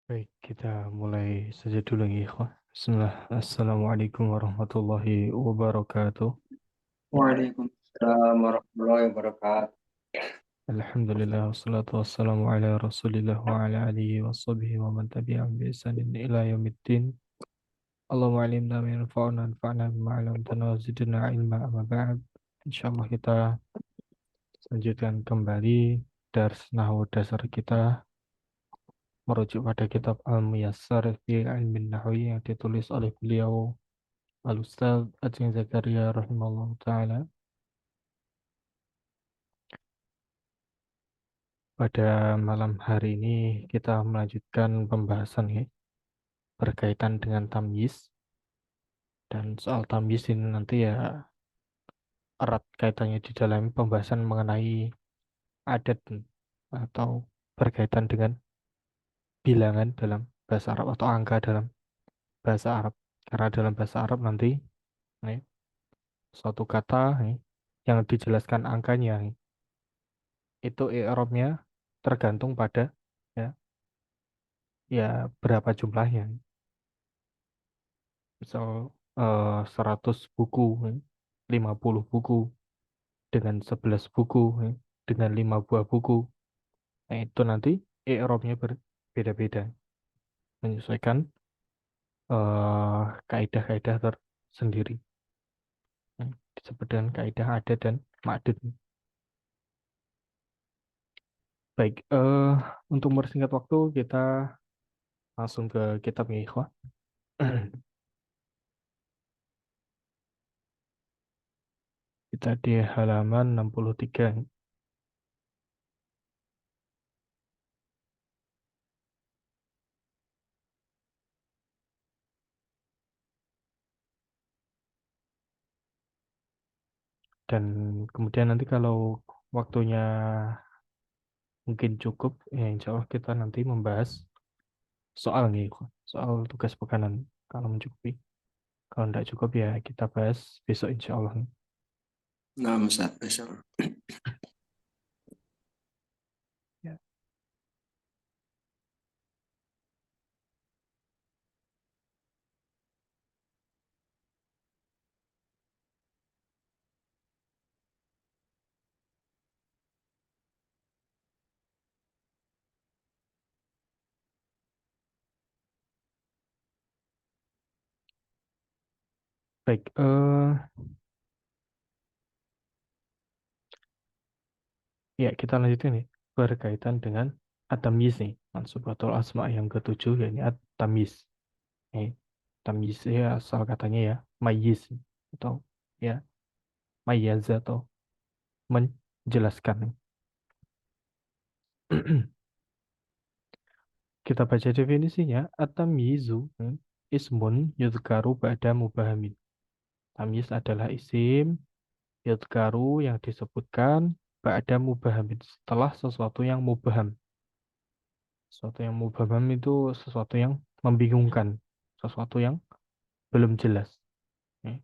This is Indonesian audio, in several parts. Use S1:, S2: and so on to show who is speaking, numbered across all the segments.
S1: Baik, kita mulai saja dulu ya, ikhwah. Bismillah. Assalamualaikum warahmatullahi wabarakatuh.
S2: Waalaikumsalam warahmatullahi wabarakatuh.
S1: Alhamdulillah, wassalatu wassalamu ala rasulillah wa ala alihi wa sahbihi wa man tabi'ahum bi ihsanin ila yaumiddin. Allahumma alimna ma yanfa'una anfa'na bima 'allamtana wa zidna ilma amma ba'd. Insyaallah kita lanjutkan kembali dars nahwu dasar kita merujuk pada kitab Al-Muyassar fi Ilmin Nahwi yang ditulis oleh beliau Al-Ustaz Ajeng Zakaria rahimahullah ta'ala. Pada malam hari ini kita melanjutkan pembahasan ya, berkaitan dengan tamyiz, dan soal tamyiz ini nanti ya erat kaitannya di dalam pembahasan mengenai adat atau berkaitan dengan bilangan dalam bahasa Arab atau angka dalam bahasa Arab. Karena dalam bahasa Arab nanti ya, suatu kata ya, yang dijelaskan angkanya ya, itu i'rabnya tergantung pada ya, ya berapa jumlahnya. Misal 100 buku, 50 buku, dengan 11 buku, dengan 5 buah buku. Nah, itu nanti i'rabnya berbeda-beda, menyesuaikan kaidah-kaidah tersendiri. Disebut dengan kaidah adat dan ma'dud. Baik, untuk mempersingkat waktu, kita langsung ke kitabnya, ikhwah. Kita di halaman 63. Dan kemudian nanti kalau waktunya mungkin cukup, ya insya Allah kita nanti membahas soal nih, soal tugas pekanan kalau mencukupi. Kalau tidak cukup ya kita bahas besok insya Allah.
S2: Nah, Ustaz, Masya Allah.
S1: Ya. Baik, ya kita lanjutin nih berkaitan dengan at-tamyiz nih, mansubatul asma yang ketujuh yakni at-tamyiz. Eh, tamyiz ya asal katanya ya mayyiz atau ya mayyaza atau menjelaskan. Kita baca definisinya, at-tamyizu ismun yudhkaru ba'da mubahamin. Tamyiz adalah isim yudhkaru yang disebutkan ba'da mubahamin, setelah sesuatu yang mubaham. Sesuatu yang mubaham itu sesuatu yang membingungkan, sesuatu yang belum jelas. Eh,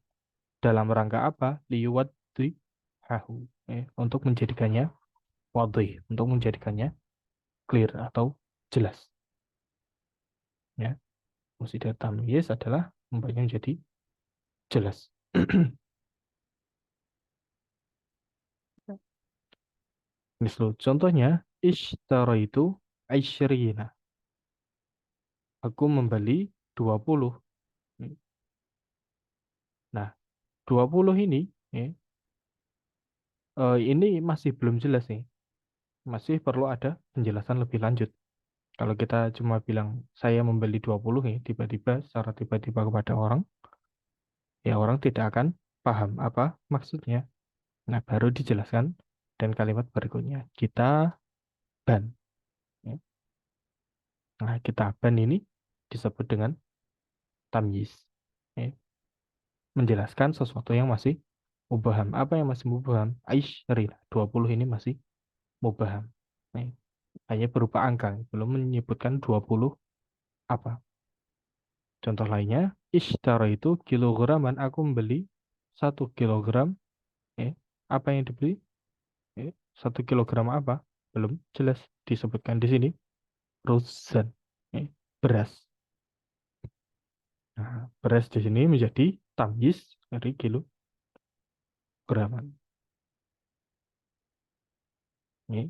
S1: Dalam rangka apa? Liyuwaddihahu. Untuk menjadikannya wadih, untuk menjadikannya clear atau jelas. Ya, fungsi dari tamyiz adalah membuatnya menjadi jelas. Misal contohnya, ishtara itu aisyrina. Aku membeli 20. Nah, 20 ini ini masih belum jelas nih. Masih perlu ada penjelasan lebih lanjut. Kalau kita cuma bilang saya membeli 20 nih, tiba-tiba secara tiba-tiba kepada orang, ya orang tidak akan paham apa maksudnya. Nah, baru dijelaskan dan kalimat berikutnya kita ban. Ya. Nah, kita ban ini disebut dengan tamyiz. Ya. Menjelaskan sesuatu yang masih mubaham. Apa yang masih mubaham? Aisyrina. 20 ini masih mubaham. Ya. Hanya berupa angka, belum menyebutkan 20 apa. Contoh lainnya, ishtara itu kilograman, aku membeli 1 kilogram. Eh, apa yang dibeli? 1 kilogram apa? Belum jelas disebutkan di sini. Ruzan. Eh, beras. Nah, beras di sini menjadi tamyiz dari kilograman. Ini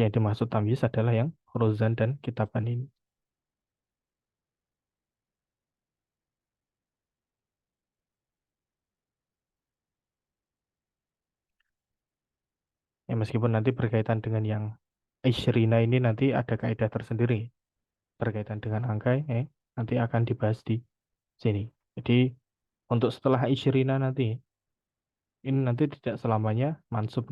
S1: yang dimaksud tamyiz adalah yang rozan dan kitaban ini. Ya, meskipun nanti berkaitan dengan yang Ishrina ini nanti ada kaidah tersendiri berkaitan dengan angka, nanti akan dibahas di sini. Jadi untuk setelah Ishrina nanti, ini nanti tidak selamanya mansub,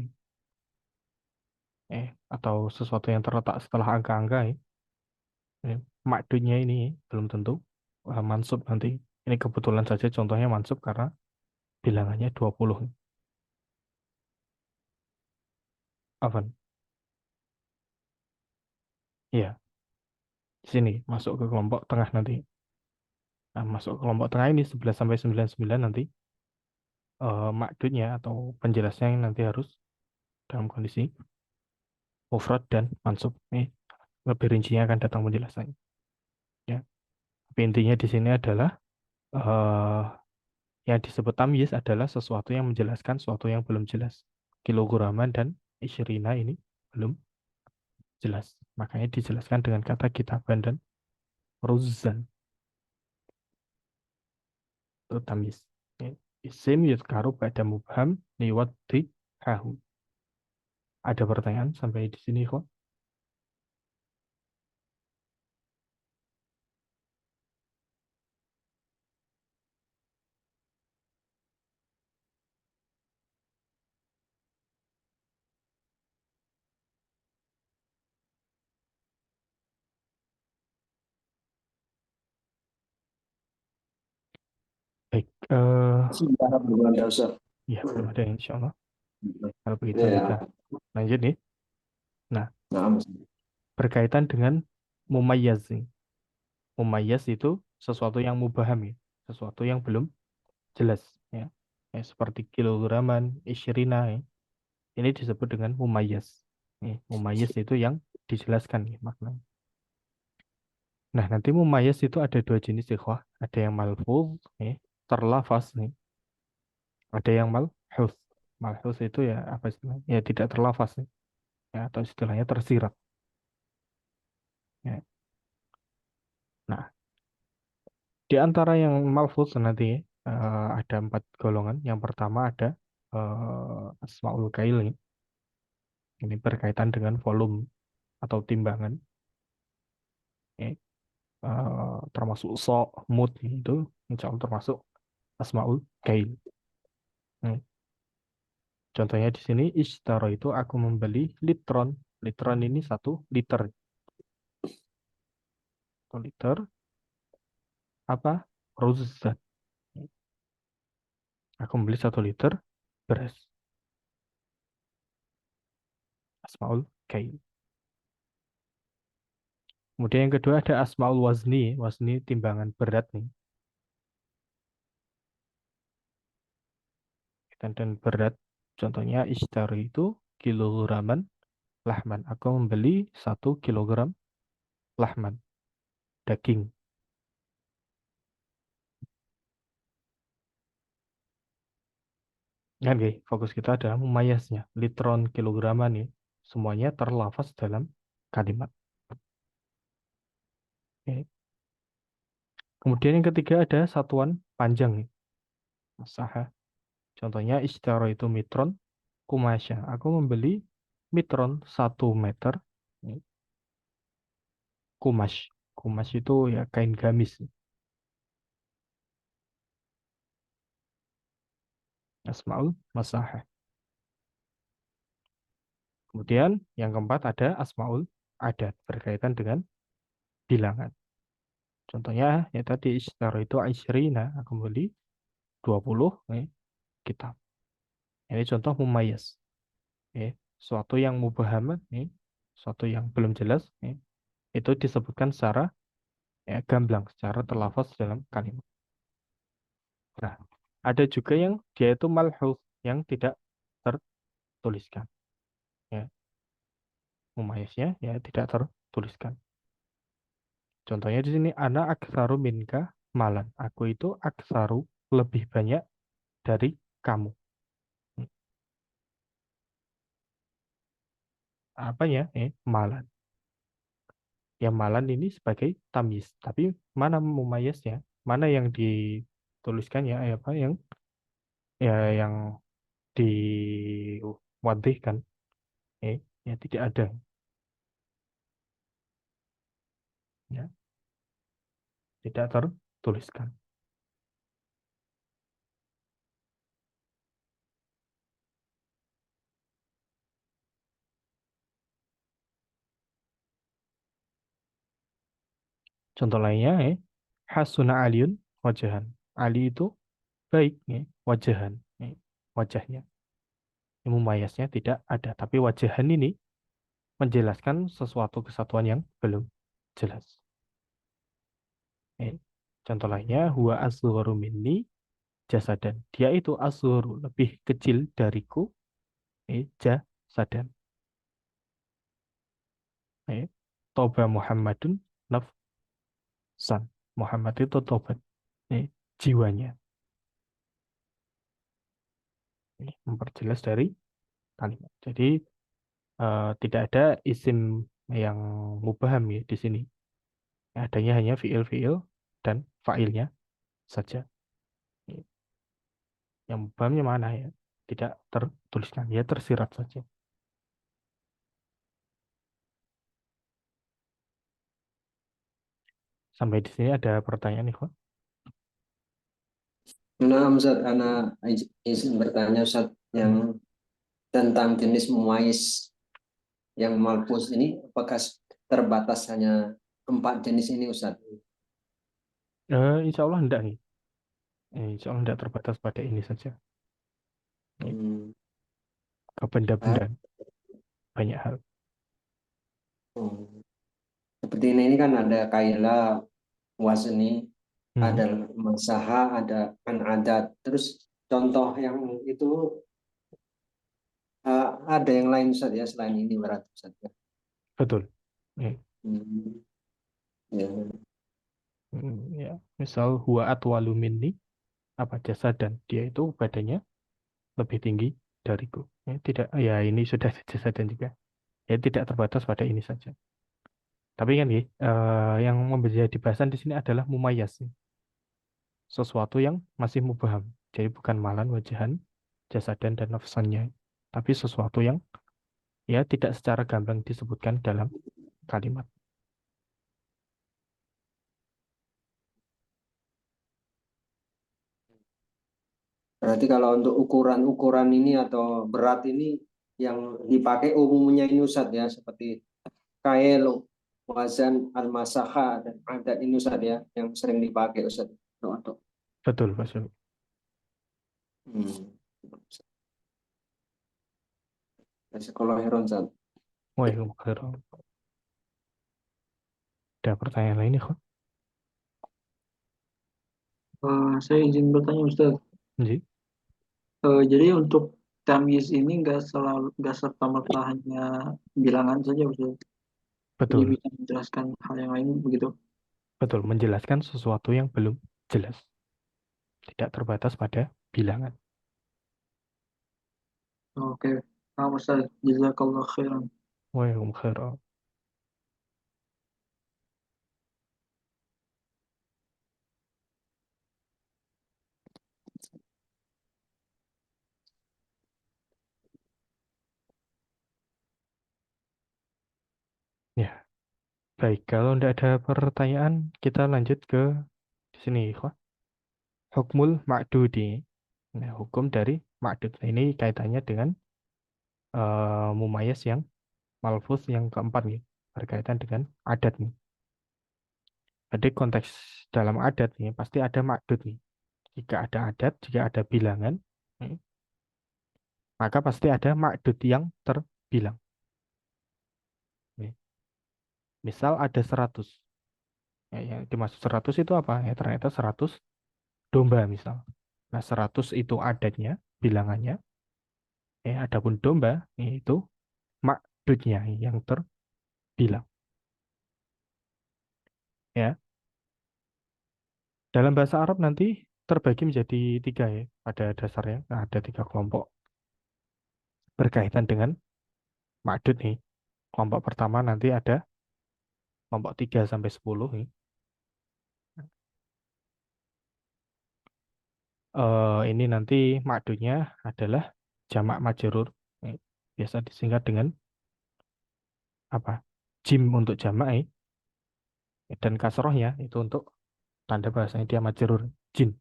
S1: atau sesuatu yang terletak setelah angka-angka, makdunya ini belum tentu mansub nanti. Ini kebetulan saja contohnya mansub karena bilangannya 20. Apa? Iya, di sini masuk ke kelompok tengah nanti. Nah, masuk ke kelompok tengah ini 11 sampai 99 nanti makdunya atau penjelasnya yang nanti harus dalam kondisi mufrad dan mansub. Ini lebih rincinya akan datang penjelasannya. Ya. Tapi intinya di sini adalah eh, yang disebut tamyiz adalah sesuatu yang menjelaskan sesuatu yang belum jelas. Kilograman dan isyrina ini belum jelas. Makanya dijelaskan dengan kata kitaban dan ruzan. Itu tamyiz. Ya. Isim yudkaru pada mubham hahu. Ada pertanyaan sampai di sini kok? Baik,
S2: Sebentar bulan dasar.
S1: ya belum ada insya Allah. Kalau begitu
S2: Ya,
S1: kita lanjut nih. Nah,
S2: nah, Mas.
S1: berkaitan dengan mumayyaz nih. Mumayyaz itu sesuatu yang mubaham ya, sesuatu yang belum jelas ya. Ya, seperti kilograman, isyrina ya. Ini disebut dengan mumayyaz. Mumayyaz itu yang dijelaskan ya, maknanya. Nah, nanti mumayyaz itu ada dua jenis ikhwah. Ada yang malfuz, terlafaz nih. Ada yang malhuz. Malhuz itu ya apa istilahnya? Ya tidak terlafaz nih. Ya, atau istilahnya tersirat. Ya. Nah, di antara yang malfuz nanti ada 4 golongan. Yang pertama ada asmaul kail nih. Ini berkaitan dengan volume atau timbangan. Ya. Termasuk so, mud itu insya Allah termasuk asmaul kail. Hmm. Contohnya di sini ishtaro itu aku membeli litron. Litron ini 1 liter. 1 liter apa? Ruzat. Aku membeli 1 liter beras. Asmaul kail. Kemudian yang kedua ada asmaul wazni. Wazni timbangan berat nih. Dan berat. Contohnya ishtaro itu kilograman lahman. Aku membeli 1 kilogram lahman. Daging. Kan fokus kita adalah memayasnya. Litron, kilograman nih. Semuanya terlafaz dalam kalimat. Oke. Kemudian yang ketiga ada satuan panjang nih. Masaha. Contohnya ishtaro itu mitron, kumasya. Aku membeli mitron 1 meter. Nih, kumas. Kumas itu ya kain gamis. Asmaul masaha. Kemudian yang keempat ada asmaul adat berkaitan dengan bilangan. Contohnya ya tadi ishtaro itu isyrina. Aku beli 20 kitab. Ini contoh mumayas. Suatu yang mubahamat, suatu yang belum jelas, itu disebutkan secara gamblang, secara terlafaz dalam kalimat. Nah, ada juga yang dia itu malhuf, yang tidak tertuliskan. Ya. mumayasnya ya tidak tertuliskan. Contohnya di sini ana aksaru minka malan. Aku itu aksaru lebih banyak dari kamu. Hmm, Apanya? Malan. Ya malan ini sebagai tamyiz. Tapi mana mumayasnya? Mana yang dituliskan ya? Apa yang diwadihkan? Ya tidak ada. Ya, tidak tertuliskan. Contoh lainnya, hasuna aliun wajahan. Ali itu baik, wajahan, wajahnya. Mumayasnya tidak ada, tapi wajahan ini menjelaskan sesuatu kesatuan yang belum jelas. Eh, Contoh lainnya, huwa asgharu minni jasadan. Dia itu asgharu, lebih kecil dariku, jasadan. Eh, Toba Muhammadun nafsan. Muhammad itu tobat, jiwanya. Ini memperjelas dari kalimat. Jadi tidak ada isim yang mubham ya di sini. Adanya hanya fiil-fiil dan fa'ilnya saja. Yang mubhamnya mana ya? Tidak tertuliskan, ya tersirat saja. Sampai di sini ada pertanyaan nih, kok.
S2: Nah, Ustaz, anak izin bertanya Ustaz
S1: Hmm.
S2: yang tentang jenis muais yang malpus ini, apakah terbatas hanya 4 jenis ini Ustaz?
S1: Insya Allah enggak nih. Insya Allah enggak terbatas pada ini saja.
S2: Hmm.
S1: Ke
S2: Ah,
S1: benda-benda banyak hal.
S2: hmm. Seperti ini kan ada kaila, wazni,
S1: Hmm.
S2: ada masaha, ada adat. Terus contoh yang itu ada yang lain Ustaz ya selain ini berarti Ustaz ya.
S1: Betul. Eh,
S2: Hmm. Ya.
S1: Ya. Misal huwa atwalu minni, apa jasa dan dia itu badannya lebih tinggi dariku. Tidak, ya ini sudah jasa dan juga. Ya tidak terbatas pada ini saja. Tapi kan yang menjadi bahasan di sini adalah mumayas, sesuatu yang masih mubaham. Jadi bukan malan, wajahan, jasadan dan nafsannya, tapi sesuatu yang ya tidak secara gamblang disebutkan dalam kalimat.
S2: Berarti kalau untuk ukuran-ukuran ini atau berat ini yang dipakai umumnya ini Ustaz ya seperti kail, wazan, al-masaha dan adat ini Ustaz ya yang sering dipakai Ustaz. Untuk
S1: Betul, Pak Syul.
S2: hmm. Sekolah Heron Ustaz.
S1: Waalaikumsalam. Ada pertanyaan lain nih, kok?
S3: Saya izin bertanya Ustaz.
S1: Ji?
S3: Jadi untuk tamyiz ini nggak serta merta hanya bilangan saja Ustaz. Jadi
S1: Betul,
S3: bisa menjelaskan hal yang lain begitu.
S1: betul. Menjelaskan sesuatu yang belum jelas. Tidak terbatas pada bilangan.
S3: Oke, Ustaz. Jazakallah khairan.
S1: Waalaikumsalam. Ya, baik. Kalau tidak ada pertanyaan, kita lanjut ke di sini, kok. Hukmul ma'dudi. Nah, hukum dari ma'dud. Nah, ini kaitannya dengan mumayas yang malfuz yang keempat nih, berkaitan dengan adat nih. Jadi konteks dalam adat nih pasti ada ma'dud nih. Jika ada adat, jika ada bilangan, nih, maka pasti ada ma'dud yang terbilang. Nih. Misal ada 100. Yang dimaksud 100 itu apa? Ya, ternyata 100 domba misal. Nah, 100 itu adatnya, bilangannya. Adapun domba itu ma'dudnya yang terbilang. Ya, dalam bahasa Arab nanti terbagi menjadi tiga ya. Pada dasarnya ada tiga kelompok berkaitan dengan ma'dud nih. Kelompok pertama nanti ada kelompok 3 sampai 10 nih. Ini nanti ma'dudnya adalah jamak majrur. Biasa disingkat dengan apa? Jim untuk jamak dan kasrohnya itu untuk tanda bahasanya dia majrur jin.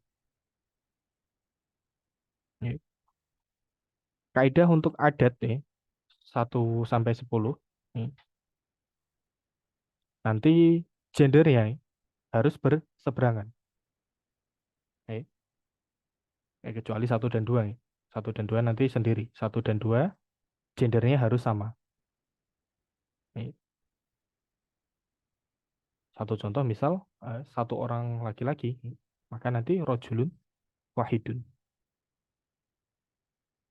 S1: Ya. Kaidah untuk adat 1 sampai 10 nanti gendernya harus berseberangan. Eh, Kecuali 1 dan 2 nih. 1 dan 2 nanti sendiri. 1 dan 2 gendernya harus sama. Eh, Satu contoh misal satu orang laki-laki, maka nanti rojulun wahidun.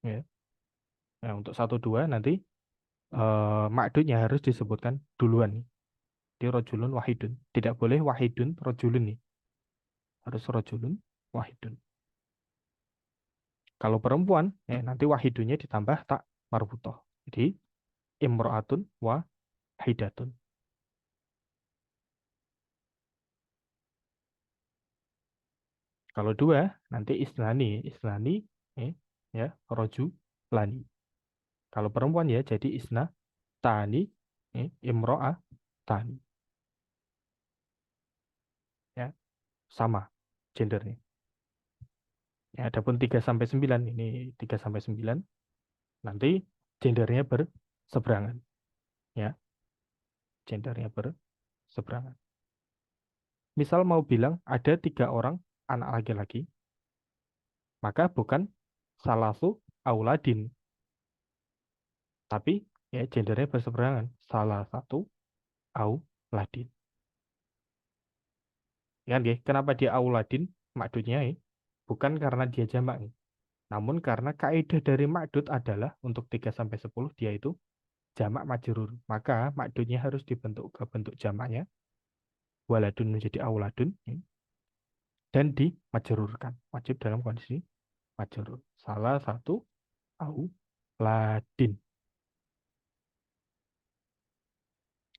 S1: Ya. Nah, untuk 1 2 nanti makdudnya harus disebutkan duluan nih. Di rojulun wahidun. Tidak boleh wahidun rojulun nih. Harus rojulun wahidun. Kalau perempuan, nanti wahidunnya ditambah tak marbutoh. Jadi imro'atun wahidatun. Kalau 2, nanti islani. Islani, ya, roju lani. Kalau perempuan ya, jadi isna tani, imro'ah tani. Ya, sama gendernya. Ya, adapun 3 sampai 9 ini 3 sampai 9 nanti gendernya berseberangan. Ya, gendernya berseberangan. Misal mau bilang ada 3 orang anak laki-laki, maka bukan salasu auladin, tapi ya gendernya berseberangan. Salah satu auladin. Ya, kan, ya? Kenapa dia auladin? Makdudnya bukan karena dia jamak, namun karena kaidah dari makdud adalah untuk 3 sampai 10 dia itu jamak majrur. Maka makdudnya harus dibentuk ke bentuk jamaknya waladun menjadi auladun dan dimajrurkan. Wajib dalam kondisi majrur. Salah satu auladin.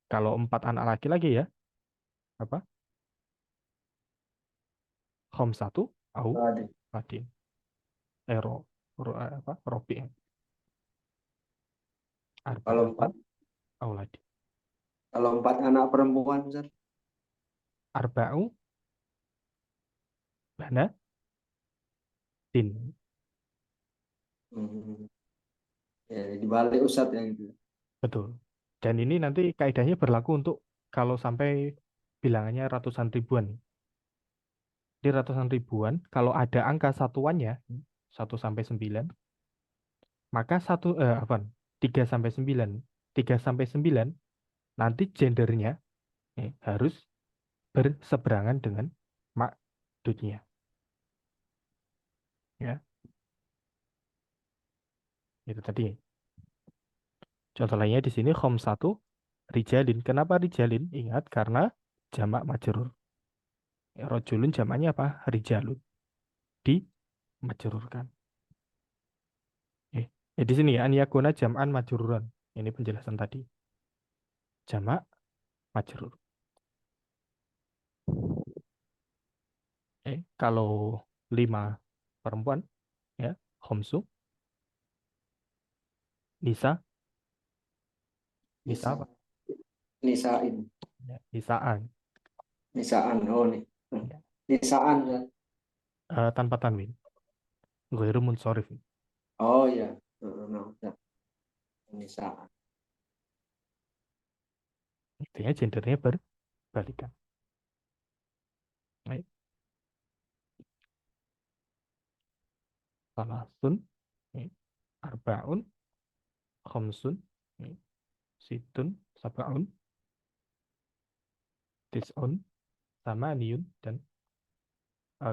S1: Kalau 4 anak laki-lagi ya apa? Khamsatu
S2: Waduh.
S1: auladin. Apa? Robi.
S2: Kalau
S1: Arba'atun
S2: empat,
S1: auladin.
S2: kalau 4 anak perempuan, Ustaz.
S1: Arba'u banatin.
S2: Hmm. Ya, dibalik Ustaz yang itu.
S1: Betul. Dan ini nanti kaidahnya berlaku untuk kalau sampai bilangannya ratusan ribuan. Di ratusan ribuan, kalau ada angka satuannya 1 sampai 9, maka 3 sampai 9, 3 sampai 9 nanti gendernya harus berseberangan dengan makdudnya. Ya, itu tadi. Contoh lainnya di sini satu rijalin. Kenapa rijalin? Ingat karena jamak majrur. Rojulun jamaknya apa? Rijalun. Di majrurkan. Di sini an yakuna jam'an majruran. Ini penjelasan tadi. Jamak majrur. Kalau 5 perempuan, ya, khomsu, nisa, nisa
S2: Nisa,
S1: apa?
S2: nisain,
S1: Ya, nisaan.
S2: nisaan. Oh nih,
S1: Ya.
S2: nisaan, Ustaz.
S1: Tanpa tanwin. Ghairu munsorif.
S2: Oh ya, nah, Ustaz. Nisaan.
S1: Artinya gendernya berbalikan. Baik. Salasun, arbaun, khomsun, situn, sab'un, tis'un, samaniyun, dan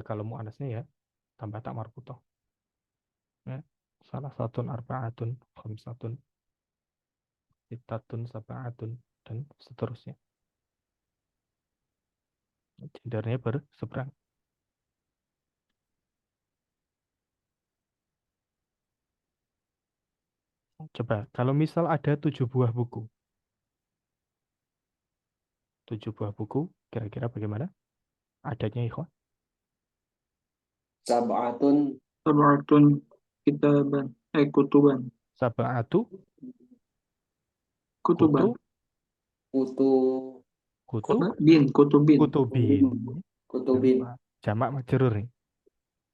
S1: kalau mu'anasnya ya tambah tak marbutoh. Ya. Salah satu arba'atun, khamsatun, sitatun, sab'atun, dan seterusnya. Gendernya berseberang. Coba, kalau misal ada 7 buah buku. 7 buah buku, kira-kira bagaimana? Adanya ikhwan.
S2: Sab'atun
S3: Sab'atun kitaban. Kutuban.
S1: Sab'atu,
S3: Kutuban.
S1: kutu,
S2: kutu
S1: kutu,
S3: Kutubin.
S1: kutubin. Jangan
S2: kutubin.
S1: lupa. Jamak majrur nih.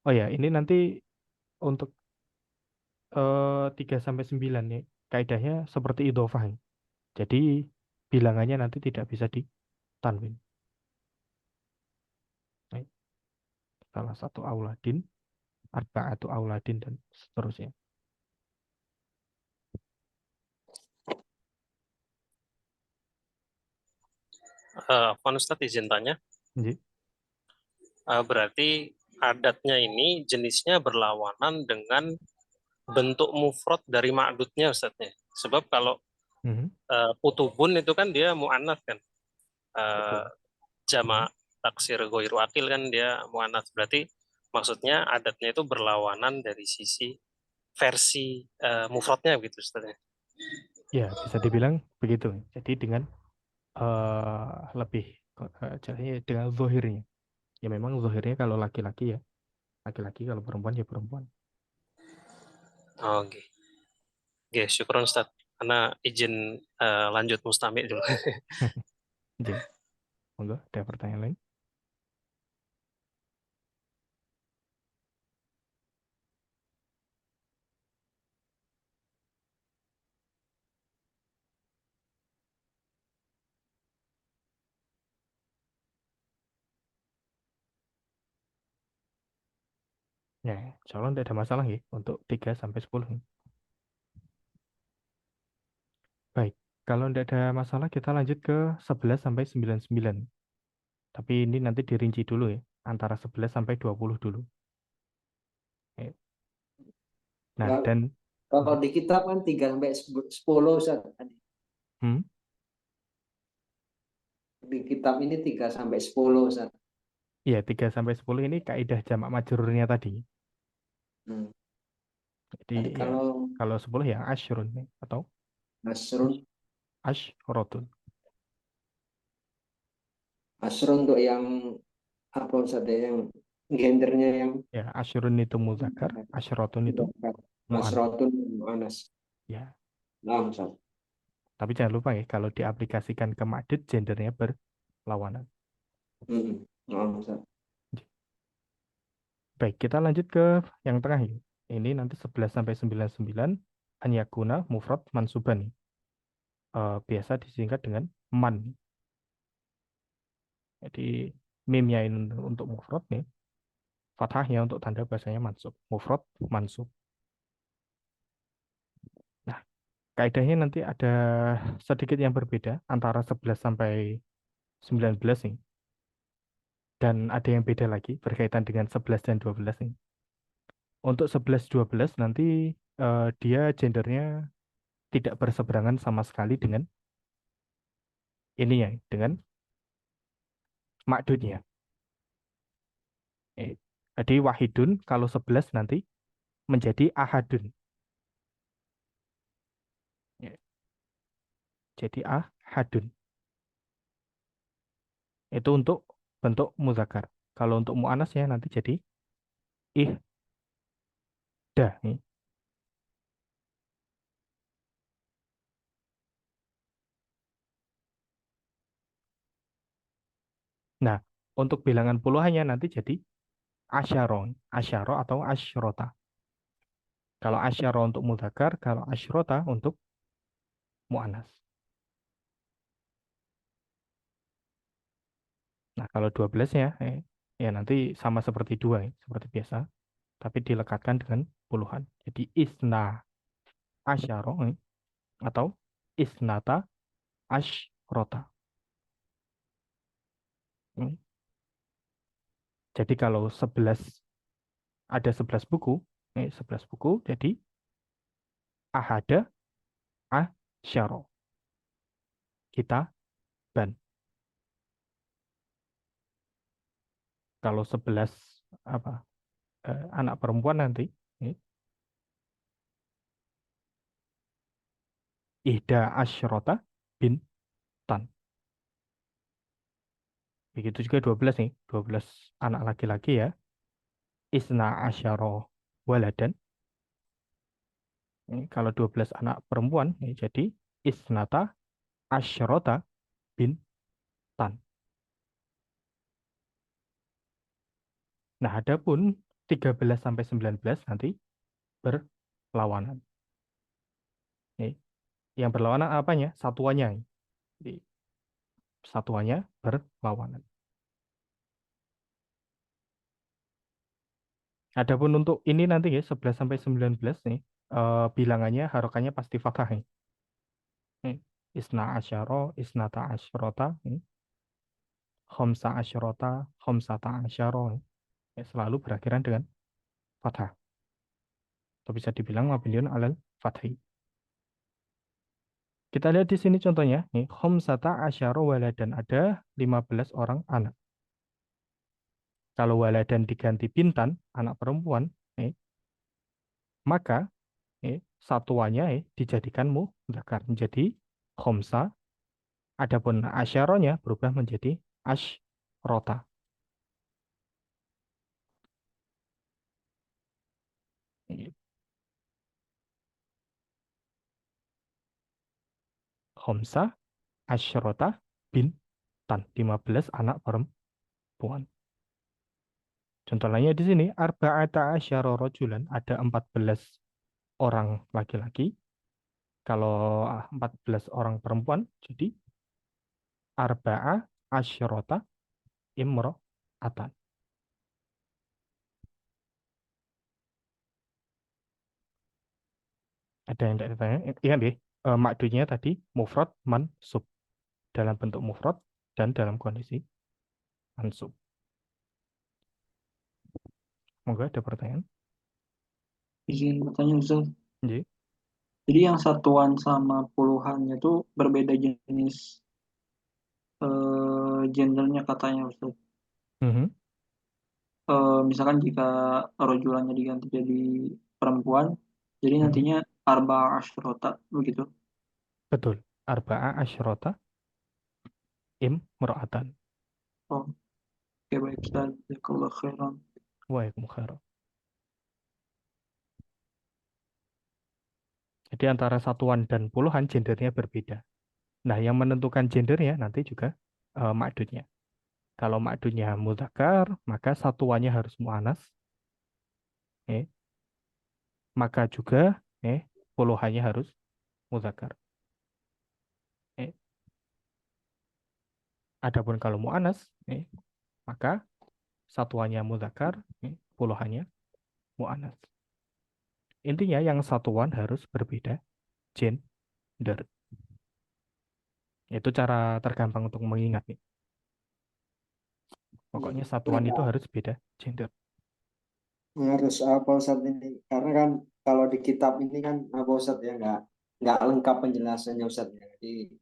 S1: Oh ya, ini nanti untuk 3 sampai 9 nih. Kaidahnya seperti idhofah nih. Jadi bilangannya nanti tidak bisa ditanwin. Nih, salah satu auladin, arba'atu auladin, dan seterusnya.
S4: Ustadz izin tanya,
S1: Jadi,
S4: berarti adatnya ini jenisnya berlawanan dengan bentuk mufrad dari ma'dudnya Ustadznya. Sebab kalau
S1: mhm,
S4: kutubun itu kan dia mu'anats kan,
S2: Betul.
S4: jama' taksir ghairu akil kan dia mu'anats. Berarti maksudnya adatnya itu berlawanan dari sisi versi mufradnya gitu Ustadznya.
S1: ya bisa dibilang begitu. Jadi dengan lebih caranya dengan zohirnya. Ya memang zohirnya kalau laki-laki ya laki-laki, kalau perempuan ya perempuan.
S4: Oh, oke. Oke, syukur Ustadz. Karena izin lanjut mustami dulu.
S1: Jadi, monggo ada pertanyaan lain? Ya, insya Allah tidak ada masalah ya untuk 3 sampai 10. Baik, kalau tidak ada masalah kita lanjut ke 11 sampai 99. Tapi ini nanti dirinci dulu ya, antara 11 sampai 20 dulu. Ya. Nah,
S2: Kalau
S1: dan
S2: kalau di kitab kan 3 sampai 10 Ustaz.
S1: hmm,
S2: Di kitab ini 3 sampai 10 Ustaz.
S1: ya 3 sampai 10 ini kaidah jamak majrurnya tadi.
S2: Hmm.
S1: Jadi
S2: Jadi
S1: ya
S2: kalau
S1: kalau 10 ya asyrun nih, atau
S2: Nasrun,
S1: asyrotun.
S2: Nasrun untuk yang apa Ustaz ya, yang gendernya yang
S1: Ya, asyrun itu muzakkar, asyrotun itu mu'annas.
S2: Nasrotun Anas.
S1: Ya,
S2: Nah, Ustaz.
S1: tapi jangan lupa ya kalau diaplikasikan ke madud gendernya berlawanan.
S2: Nah, Ustaz.
S1: Baik, kita lanjut ke yang tengah ini. Ini nanti 11 sampai 99 anyakuna mufrad mansuban. Biasa disingkat dengan man. Jadi mimnya ini untuk mufrad nih, fathahnya untuk tanda bahasanya mansub. Mufrad mansub. Nah, kaidahnya nanti ada sedikit yang berbeda antara 11 sampai 19 nih. Dan ada yang beda lagi berkaitan dengan 11 dan 12 nih. Untuk 11-12 nanti dia gendernya tidak berseberangan sama sekali dengan ini ya, dengan makdudnya. Jadi wahidun kalau 11 nanti menjadi ahadun. Ya, jadi ahadun. Itu untuk bentuk muzakkar. Kalau untuk muannasnya nanti jadi ihda. Nih. Nah, untuk bilangan puluhannya nanti jadi asyaron, asyaro atau asyrota. Kalau asyaro untuk muzakkar, kalau asyrota untuk muannas. Nah, kalau 12 ya, ya nanti sama seperti dua, seperti biasa, tapi dilekatkan dengan puluhan. Jadi isna asyaro atau isnata asyrota. Hmm. Jadi kalau 11 ada 11 buku, 11 buku, jadi ahada asyaro. kitaban. Kalau 11 anak perempuan nanti ihda asyrota bintan. Begitu juga 12 nih, 12 anak laki-laki ya. Isna asyara waladan. Ini kalau 12 anak perempuan, jadi isnata asyrota bintan. Nah, adapun 13 sampai 19 nanti berlawanan. Nih, yang berlawanan apanya? Satuannya. Jadi, satuannya berlawanan. Adapun untuk ini nanti ya 11 sampai 19 nih bilangannya harokannya pasti fathah nih. Isna asyara, isnata asyrota, khamsa asyrota, khamsata asyara. Selalu berakhiran dengan fathah. Atau bisa dibilang mabniun alal fathi. Kita lihat di sini contohnya, nih, khamsata asyara waladan, ada 15 orang anak. Kalau waladan diganti bintan, anak perempuan, maka satuannya dijadikan mudzakkar menjadi khamsa. Adapun asyaronya berubah menjadi asyrota. Khamsa asyrota bintan, 15 anak perempuan. Contoh lainnya di sini, arba'ata asyara rajulan, ada 14 orang laki-laki. Kalau 14 orang perempuan, jadi arba'a asyrota imro'atan. Ada yang tidak ditanya? Ingat ya, makdunya tadi mufrad mansub. Dalam bentuk mufrad dan dalam kondisi mansub. Moga ada pertanyaan.
S3: Izin bertanya Ustaz.
S1: Jadi,
S3: Jadi yang satuan sama puluhannya itu berbeda jenis gendernya katanya Ustaz. Misalkan jika rojulannya diganti jadi perempuan, jadi nantinya arba asyrota begitu.
S1: betul. Arba'a asyrota imro'atan.
S3: Oh, oke baik Ustaz. Jazakallah khairan.
S1: Waalaikumsalam. Jadi antara satuan dan puluhan gendernya berbeda. Nah, yang menentukan gendernya nanti juga makdudnya. Kalau makdudnya mudzakkar, maka satuannya harus mu'anas. Maka juga puluhannya harus mudzakkar. Adapun kalau mu'anas, maka satuannya mudzakkar, puluhannya mu'anas. Intinya yang satuan harus berbeda gender. Itu cara tergampang untuk mengingat nih. Pokoknya satuan itu harus beda gender.
S2: Harus apa Ustaz ini? Karena kan kalau di kitab ini kan apa Ustaz ya nggak lengkap penjelasannya Ustaz ya. Jadi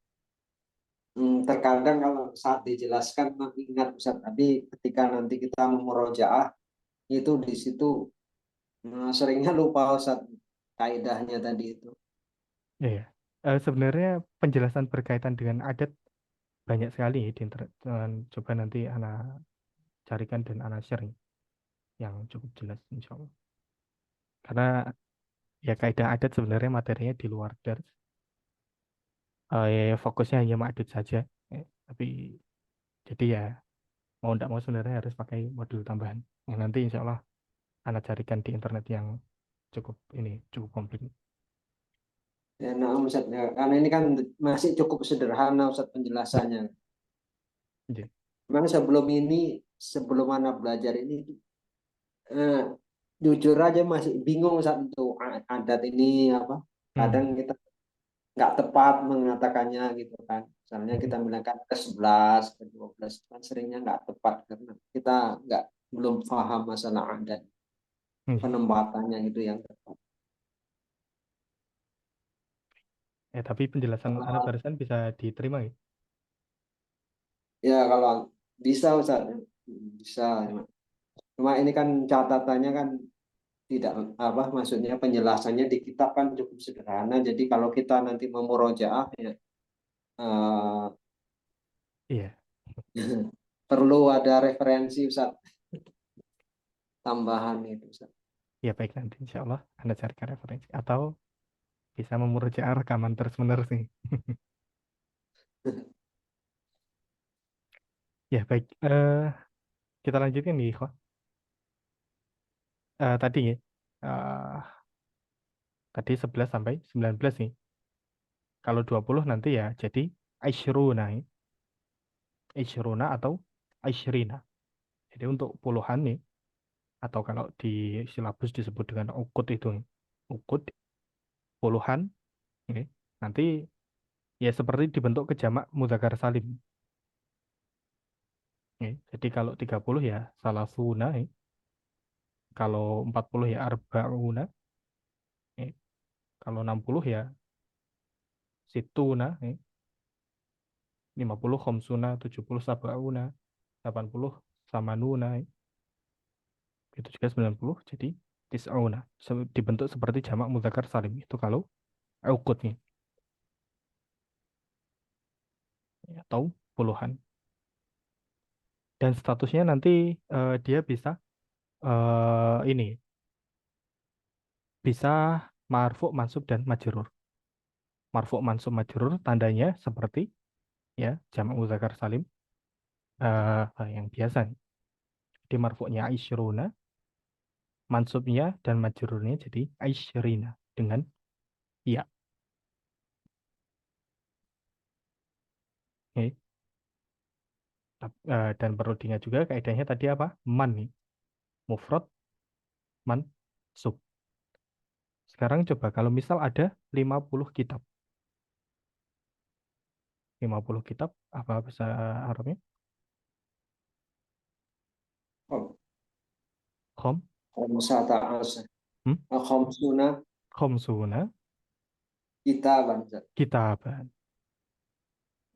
S2: terkadang kalau saat dijelaskan ingat Ustaz, tapi ketika nanti kita memurojaah itu di situ seringnya lupa Ustaz kaidahnya tadi itu.
S1: Iya. Sebenarnya penjelasan berkaitan dengan adat banyak sekali di internet. Coba nanti anak carikan dan anak sharing yang cukup jelas insya Allah. Karena ya kaidah adat sebenarnya materinya di luar dari fokusnya hanya ma'adud saja. Tapi jadi ya mau tidak mau sebenarnya harus pakai modul tambahan. Yang nanti insya Allah anak carikan di internet yang cukup komplit.
S2: Ya, nah, Ustaz, ya, karena ini kan masih cukup sederhana Ustaz penjelasannya.
S1: Iya.
S2: Memang sebelum anak belajar ini eh, jujur aja masih bingung saat itu adat ini apa. Kadang kita nggak tepat mengatakannya gitu kan. Misalnya kita bilang kan ke-11, ke-12 kan seringnya nggak tepat karena kita belum paham masalah adat penempatannya itu yang tepat.
S1: Tapi penjelasan anak barusan bisa diterima ya?
S2: Ya kalau bisa Ustaz, bisa. Cuma ini kan catatannya kan tidak apa, maksudnya penjelasannya di kitab kan cukup sederhana. Jadi kalau kita nanti memurojaah ya eh,
S1: Iya,
S2: perlu ada referensi Ustaz, tambahan itu Ustaz.
S1: ya baik, nanti insya Allah Anda carikan referensi atau bisa memurojaah rekaman terus-menerus nih. Ya baik, kita lanjutin nih, Ikhwan. Tadi ya, eh, tadi 11 sampai 19 nih. Kalau 20 nanti ya jadi Aishruna, ya. Aishruna atau Aishrina. Jadi untuk puluhan nih, atau kalau di silabus disebut dengan ukut itu, ukut puluhan, ya. Nanti ya seperti dibentuk ke jamak mudzakkar salim. Ya. Jadi kalau 30 ya salasuna, ya. Kalau 40 ya arbauna, ya. Kalau 60 ya situna, ya. 50 khomsuna, 70 sabauna, 80 samanuna, ya. Itu juga 90 jadi tis'auna. Dibentuk seperti jamak mudzakkar salim. Itu kalau ukut nih, ya, atau puluhan. Dan statusnya nanti dia bisa ini bisa marfu, mansub dan majrur. Marfu, mansub, majrur tandanya seperti ya jamak mudzakkar salim yang biasa nih. Di marfu'nya aisyuruna, mansubnya dan majrurnya jadi aisyrina dengan ya. Oke. Dan perlu diingat juga kaidahnya tadi apa? Man nih. Mufrad, mansub. Sekarang coba kalau misal ada 50 kitab. 50 kitab apa bahasa Arabnya?
S2: Oh,
S1: Khom,
S2: khamsata asar.
S1: hmm?
S2: Khamsuna
S1: Khomsuna
S2: kitaban Ustaz.
S1: kitaban.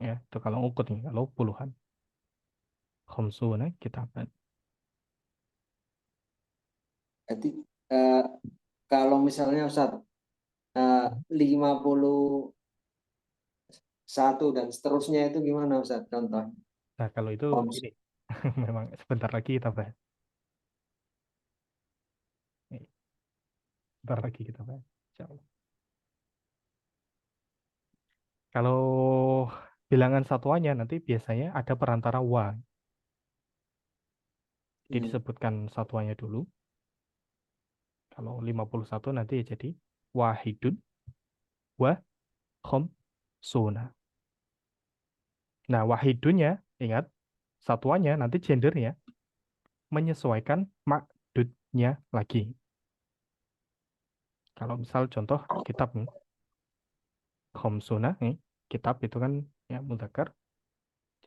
S1: Ya, itu kalau ukut nih, kalau puluhan. Khomsuna kitaban.
S2: Jadi eh, kalau misalnya Ustaz
S1: Hmm.
S2: 51 dan seterusnya itu gimana Ustaz contoh?
S1: Nah, kalau itu
S2: Khams.
S1: ini memang sebentar lagi kita bahas. Nih, sebentar lagi kita bahas. Insya Allah. Kalau bilangan satuannya nanti biasanya ada perantara wa. Jadi
S2: Hmm.
S1: disebutkan satuannya dulu. Kalau 51 nanti ya jadi wahidun wa khomsuna. Nah, wahidunnya ingat satuannya nanti gendernya menyesuaikan makdudnya lagi. Kalau misal contoh kitab nih, khomsuna nih, kitab itu kan ya mudzakkar.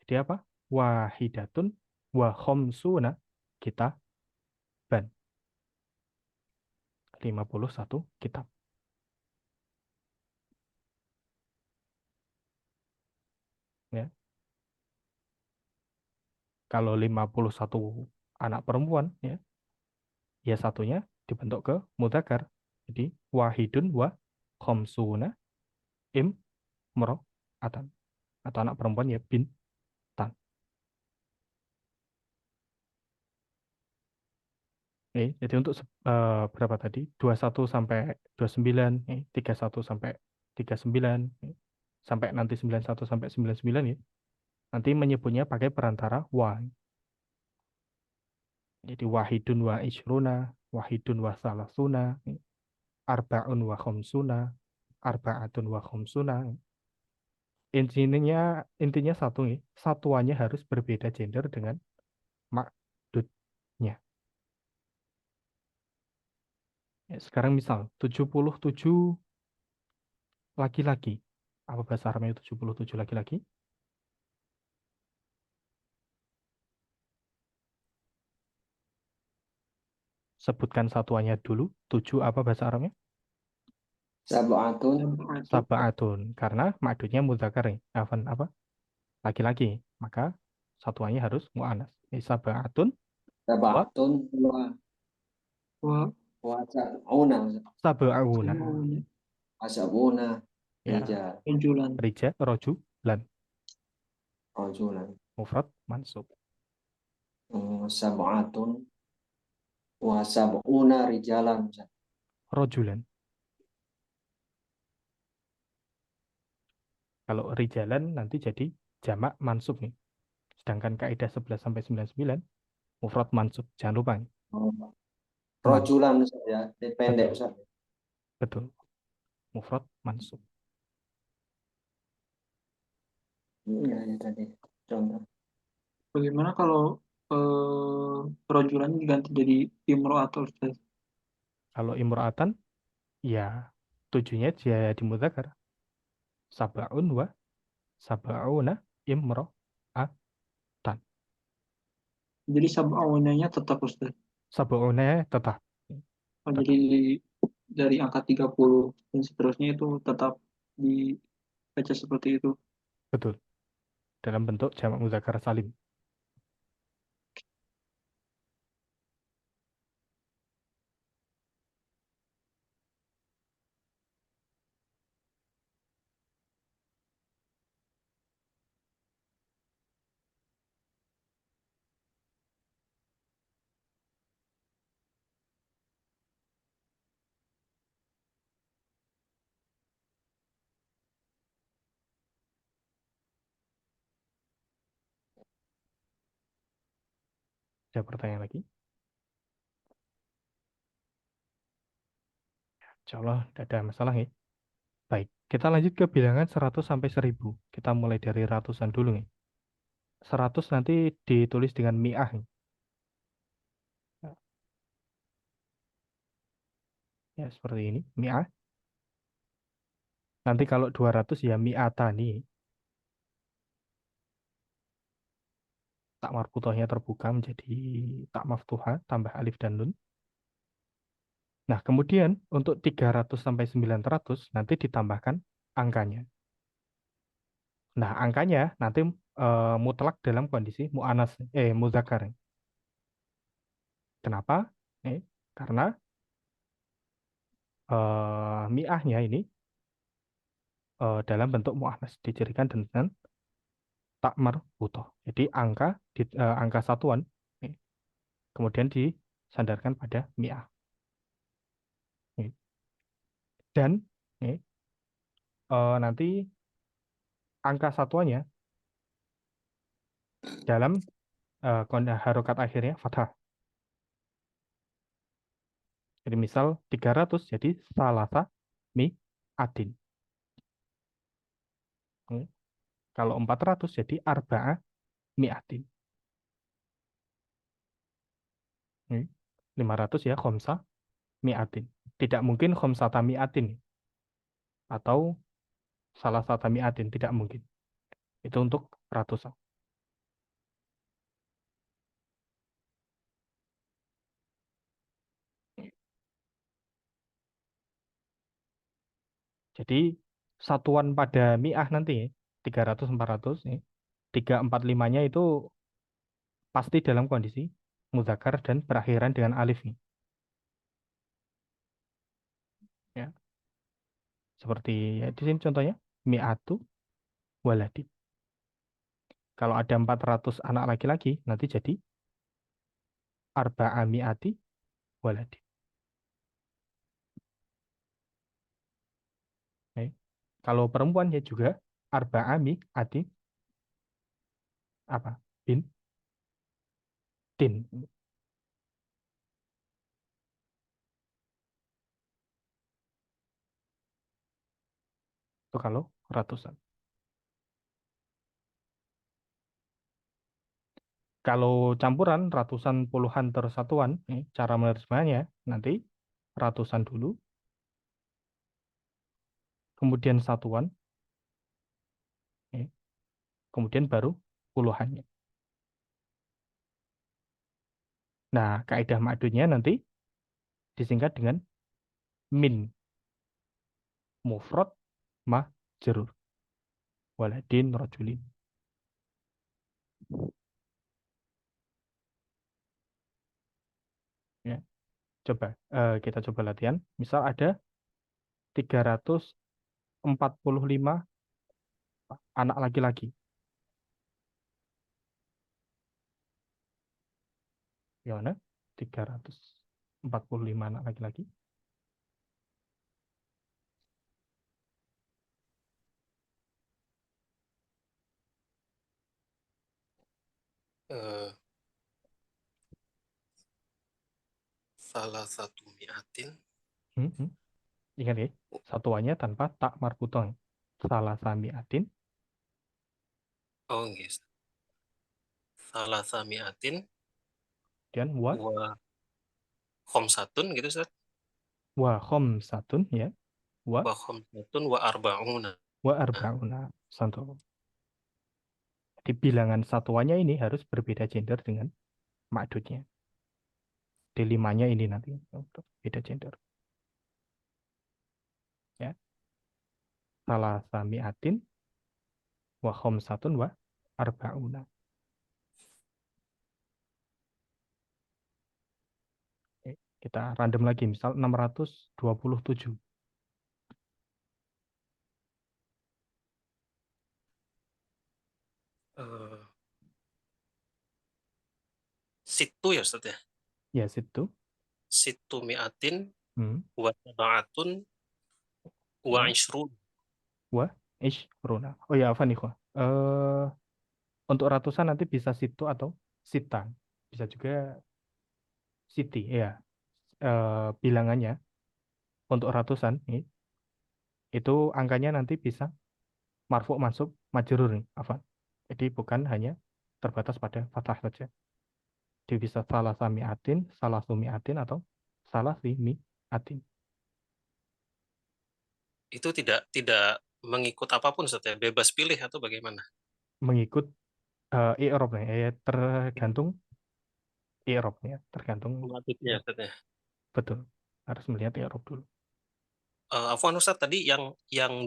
S1: Jadi apa? Wahidatun wa khomsuna kitaban. 51 kitab. Ya. Kalau 51 anak perempuan ya, ya satunya dibentuk ke mudzakkar. Jadi wahidun wa khomsuna imro'atan. Atau anak perempuan ya bintan. Jadi untuk berapa tadi? 21 sampai 29, 31 sampai 39, sampai nanti 91 sampai 99 ya. Nanti menyebutnya pakai perantara wa. Jadi wahidun wa ishruna, wahidun wa salasuna, arba'un wa khamsuna, arba'atun wa khamsuna. Intinya satu nih, satuannya harus berbeda gender dengan makdudnya. Ya, sekarang misal 77 laki-laki. Apa bahasa Arabnya 77 laki-laki? Sebutkan satuannya dulu. 7 apa bahasa Arabnya?
S2: Sab'atun
S1: Sab'atun. Karena makdudnya mudzakkar ya. Apa? Laki-laki. Maka satuannya harus mu'annas. Sab'atun
S2: Sabatun
S3: Wa
S2: wa sab'una
S1: sab'una.
S3: sab'una
S2: asabuna
S1: Ya,
S2: rijal
S3: rajulan.
S1: rojulan.
S2: rajulan
S1: Mufrad mansub.
S2: sab'atun wa sab'una rijalan.
S1: Rojulan. Kalau rijalan nanti jadi jamak mansub nih. Sedangkan kaidah 11 sampai 99 mufrad mansub. Jangan lupa.
S2: Oh,
S1: Man.
S2: rajulan Ustaz ya, pendek
S1: Betul.
S2: Ustaz.
S1: Betul. Mufrad mansub.
S2: Iya, ya tadi contoh.
S3: Bagaimana kalau rajulan diganti jadi imro'atul Ustaz?
S1: Kalau imro'atan, ya tujuhnya jadi mudzakkar. Sab'un wa sab'una imro'atan.
S3: Jadi sab'unanya tetap Ustaz.
S1: Sab'una tetap.
S3: Oh, jadi dari angka 30 dan seterusnya itu tetap dibaca seperti itu.
S1: Betul. Dalam bentuk jamak mudzakkar salim. Ada pertanyaan lagi? Insya Allah tidak ada masalah ya. Baik, kita lanjut ke bilangan 100 sampai 1000. Kita mulai dari ratusan dulu nih. 100 nanti ditulis dengan mi'ah nih. Ya, seperti ini, mi'ah. Nanti kalau 200 ya mi'atani. Tak marbutohnya terbuka menjadi tak maftuha, tambah alif dan nun. Nah, kemudian untuk 300 sampai 900 nanti ditambahkan angkanya. Nah, angkanya nanti mutlak dalam kondisi muzakkar. Kenapa? Karena mi'ahnya ini dalam bentuk mu'annas dicirikan dengan tak marbutoh. Jadi angka satuan kemudian disandarkan pada mi'ah. Dan nanti angka satuannya dalam harokat akhirnya fathah. Jadi misal 300 jadi salasa mi'atin. Kalau 400 jadi arba'a mi'atin. 500 ya khomsa mi'atin. Tidak mungkin khomsata mi'atin atau salah satu mi'atin, tidak mungkin. Itu untuk ratusan. Jadi satuan pada mi'ah nanti 300 400 345-nya itu pasti dalam kondisi muzakkar dan berakhiran dengan alif nih. Ya. Seperti ya, di sini contohnya mi'atu waladin. Kalau ada 400 anak laki-laki nanti jadi arba'a mi'ati waladin. Kalau perempuan ya juga arba'a mi'ati apa? Tin. Itu kalau ratusan. Kalau campuran ratusan puluhan tersatuan, cara menerjemahnya nanti ratusan dulu, kemudian satuan, kemudian baru puluhannya. Nah, kaidah ma'dudnya nanti disingkat dengan min mufrad majrur waladin rajulin. Coba kita coba latihan. Misal ada 345 anak laki-laki. Gimana? 345 anak laki-laki.
S4: Eh, salah satu miatin.
S1: Ingat ya, satuannya tanpa tak marbutoh. Salah samiatin,
S4: Oh, guys. Salah samiatin
S1: dan wa
S4: khomsatun gitu, Ustaz.
S1: khomsatun, ya.
S4: Wa khomsatun wa arba'una.
S1: Wa arba'una santo. Di bilangan satuannya ini harus berbeda gender dengan makdudnya. Di limanya ini nanti untuk beda gender. Ya. Salah samiatin wa khomsatun wa arba'una. Kita random lagi, misal 627.
S4: Situ ya, Ustaz ya.
S1: Ya, situ.
S4: Situ miatin
S1: Hmm.
S4: wa sab'atun wa ishrun.
S1: Wa ishruna. Oh ya, Afan ikhwah. Untuk ratusan nanti bisa situ atau sita. Bisa juga siti, ya. Bilangannya untuk ratusan nih, itu angkanya nanti bisa marfu, mansub, majrur nih, Afan. Jadi bukan hanya terbatas pada fathah saja. Dia bisa salah samiatin, salah sumiatin, atau salah simiatin.
S4: Itu tidak mengikut apapun, Ustaz ya. Bebas pilih atau bagaimana?
S1: Mengikut i'rabnya, tergantung i'rabnya, tergantung
S4: Maksudnya, Ustaz ya.
S1: betul. Harus melihat i'rab dulu.
S4: Afwan Ustaz, tadi yang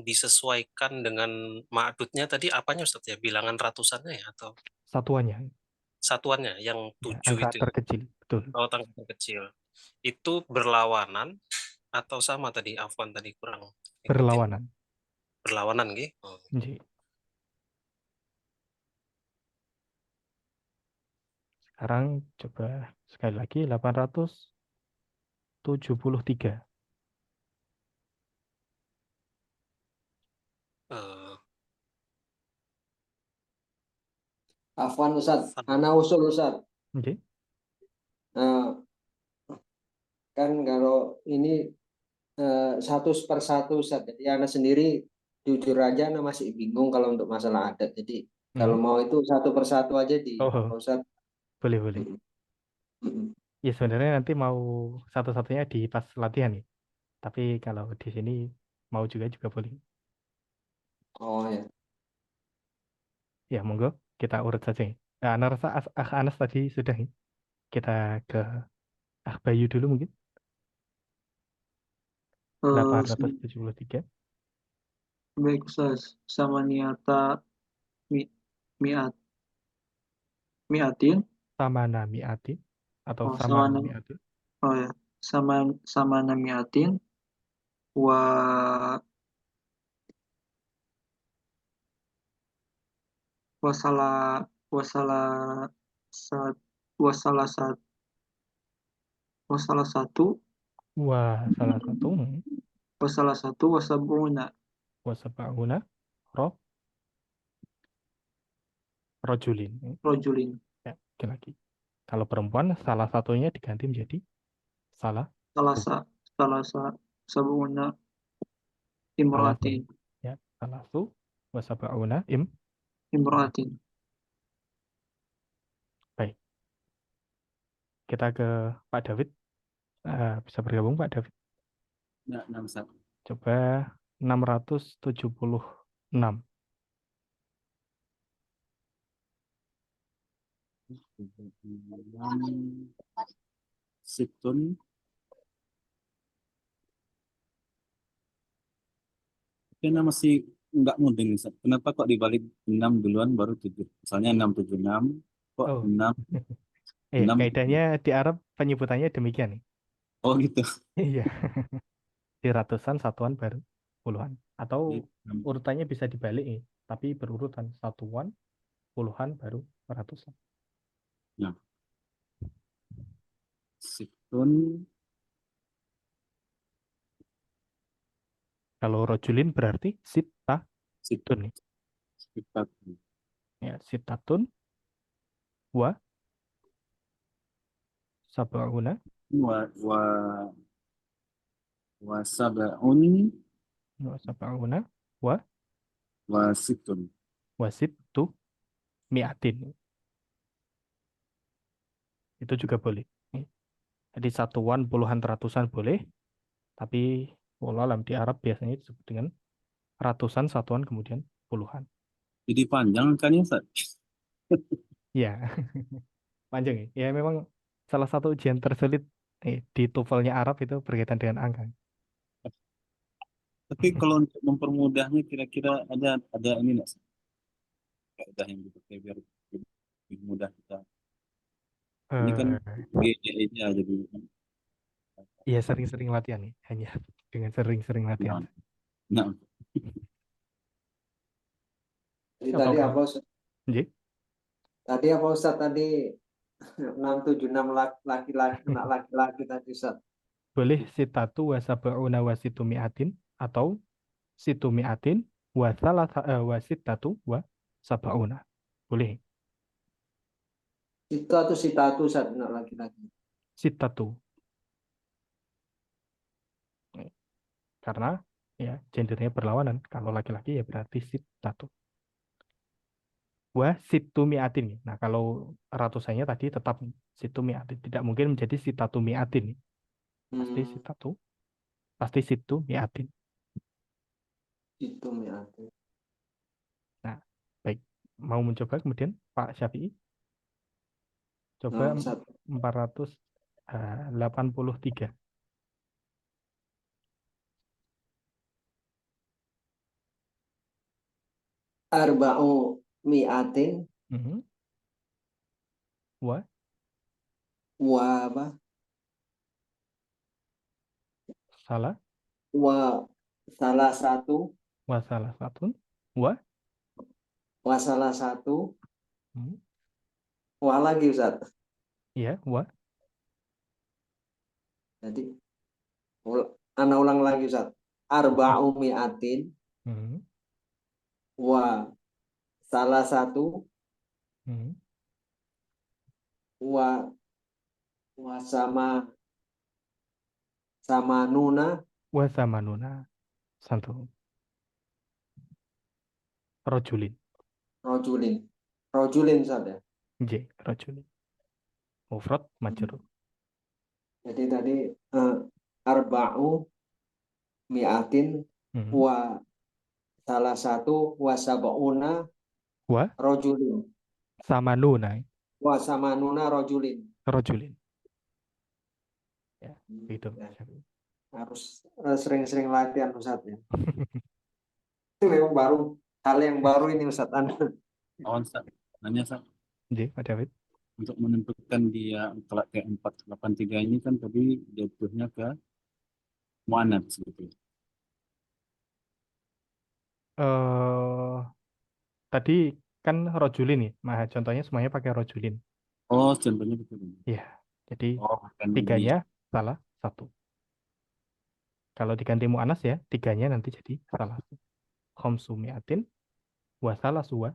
S4: disesuaikan dengan ma'dudnya tadi apanya Ustaz ya? Bilangan ratusannya ya atau
S1: Satuannya,
S4: satuannya yang
S1: ya,
S4: 7
S1: angka
S4: itu ya?
S1: terkecil, betul.
S4: Oh, tanggal kecil. Itu berlawanan atau sama tadi? Afwan tadi kurang ikutin.
S1: Berlawanan.
S4: Berlawanan gitu. Oh.
S1: Jadi, sekarang coba sekali lagi 873.
S2: Afwan Ustaz, ana usul Ustaz.
S1: Oke.
S2: Nah, kan kalau ini satu per satu Ustaz. Jadi anak sendiri jujur aja anak masih bingung kalau untuk masalah adat. Jadi kalau mau itu satu per satu aja di
S1: Oh,
S2: Ustaz.
S1: boleh. Ya sebenarnya nanti mau satu-satunya di pas latihan nih. Tapi kalau di sini mau juga boleh.
S2: Oh ya.
S1: Ya monggo kita urut saja. Ana rasa Anas tadi sudah nih. Kita ke Bayu dulu mungkin. 873.
S3: Baik Ustaz, sama niata miat miatin
S1: Samana mi'atin atau
S3: oh
S1: samana
S3: sama
S1: mi'atin.
S3: oh ya sama miatin wa wasala wasala sat wasala sat wasala satu
S1: Wah, salah satu
S3: wasala satu wasabuna
S1: wasaba'una rojulin.
S3: rojulin.
S1: Ya, lagi. Kalau perempuan salah satunya diganti menjadi salah
S3: Salasa salasa sabuna
S1: salah
S3: imroatin
S1: ya, salah su wasaba'una
S3: imroatin.
S1: Baik. Kita ke Pak David. Bisa bergabung Pak David.
S5: Ya, 61.
S1: Coba 676.
S5: Situn. Kayaknya masih nggak mudeng. Kenapa kok dibalik 6 duluan baru 7? Misalnya 676, kok
S1: Oh.
S5: 6,
S1: Kaidahnya
S5: 6.
S1: di Arab penyebutannya demikian nih.
S5: Oh gitu.
S1: Iya, di ratusan, satuan, baru puluhan.
S5: Jadi,
S1: Atau urutannya bisa dibalik nih, tapi berurutan satuan, puluhan, baru ratusan.
S5: ya, situn,
S1: Kalau rojulin berarti sitatun
S5: situn,
S1: nih.
S5: sitatun,
S1: Ya, sitatun wa sab'una
S5: wa, wa, wasabaun,
S1: wa sab'una wa
S5: wasitun.
S1: wasittu mi'atin. Itu juga boleh. Nih. Jadi satuan, puluhan, ratusan boleh, tapi wallah alam di Arab biasanya disebut dengan ratusan, satuan, kemudian puluhan.
S5: Jadi panjang kan ya, Ustaz?
S1: Ya, panjang ya. Ya memang salah satu ujian tersulit di TOEFL-nya Arab itu berkaitan dengan angka.
S5: Tapi kalau untuk mempermudahnya kira-kira ada ini nggak sih? Kaidah yang dipakai biar lebih mudah kita. Ini kan
S1: Eh,
S5: GE-nya jadi.
S1: ya sering-sering latihan nih, hanya dengan sering-sering latihan.
S5: Nah, nah,
S2: Jadi
S1: Atau
S2: tadi
S1: kalau,
S2: apa Ustaz?
S1: Nggih.
S2: Tadi apa Ustaz tadi 676 laki-laki, anak laki-laki tadi Ustaz.
S1: Boleh sitatu wa sab'una wa situ mi'atin atau situ mi'atin wa sittatu wa sab'una. Boleh.
S2: Itu atau sitatu Ustaz anak laki-laki.
S1: Sittatu. Karena ya gendernya berlawanan. Kalau laki-laki ya berarti sittatu. Wa situ mi'atin. Nah, kalau ratusannya tadi tetap situ mi'atin. Tidak mungkin menjadi sitatu mi'atin. Pasti
S2: Hmm,
S1: sitatu. Pasti situ mi'atin.
S2: itu ya.
S1: Nah, baik. Mau mencoba kemudian Pak Syafi'i? Coba
S2: Nah, Ustaz.
S1: 483.
S2: Arba'u mi'atin
S1: Mhm. Wa
S2: wa apa?
S1: salah
S2: Wa salah satu
S1: wa salah satu wa
S2: wa salah satu
S1: hmm,
S2: wa lagi Ustaz.
S1: ya wa
S2: Jadi ana ulang lagi Ustaz. Arba'u mi'atin
S1: hmm,
S2: wa salah satu
S1: hmm,
S2: wa wa sama nuna
S1: wa samanuna satu rojulin
S2: rojulin. Rojulin Ustaz ya.
S1: j rojulin mufrad majrur.
S2: Jadi tadi arba'u mi'atin
S1: Hmm.
S2: wa salah satu wa sab'una
S1: Wa
S2: rojulin.
S1: samanuna
S2: Wa sama nuna rojulin.
S1: rojulin ya itu
S2: Ya,
S1: Pak Syafi'i.
S2: harus sering-sering latihan Ustaz ya. Itu memang baru hal yang baru ini Ustaz.
S5: awan Ustaz. Nanya Ustaz,
S1: J Pak David.
S5: untuk menentukan dia kelak ke 483 ini kan tadi jatuhnya ke muannats gitu.
S1: eh Tadi kan rojulin nih, nah contohnya semuanya pakai rojulin
S5: Oh, contohnya betul.
S1: ya, jadi
S5: Oh, bukan di
S1: tiganya salah satu. Kalau diganti mu'anas ya, tiganya nanti jadi salah satu. Khomsu mi'atin wa salah suwa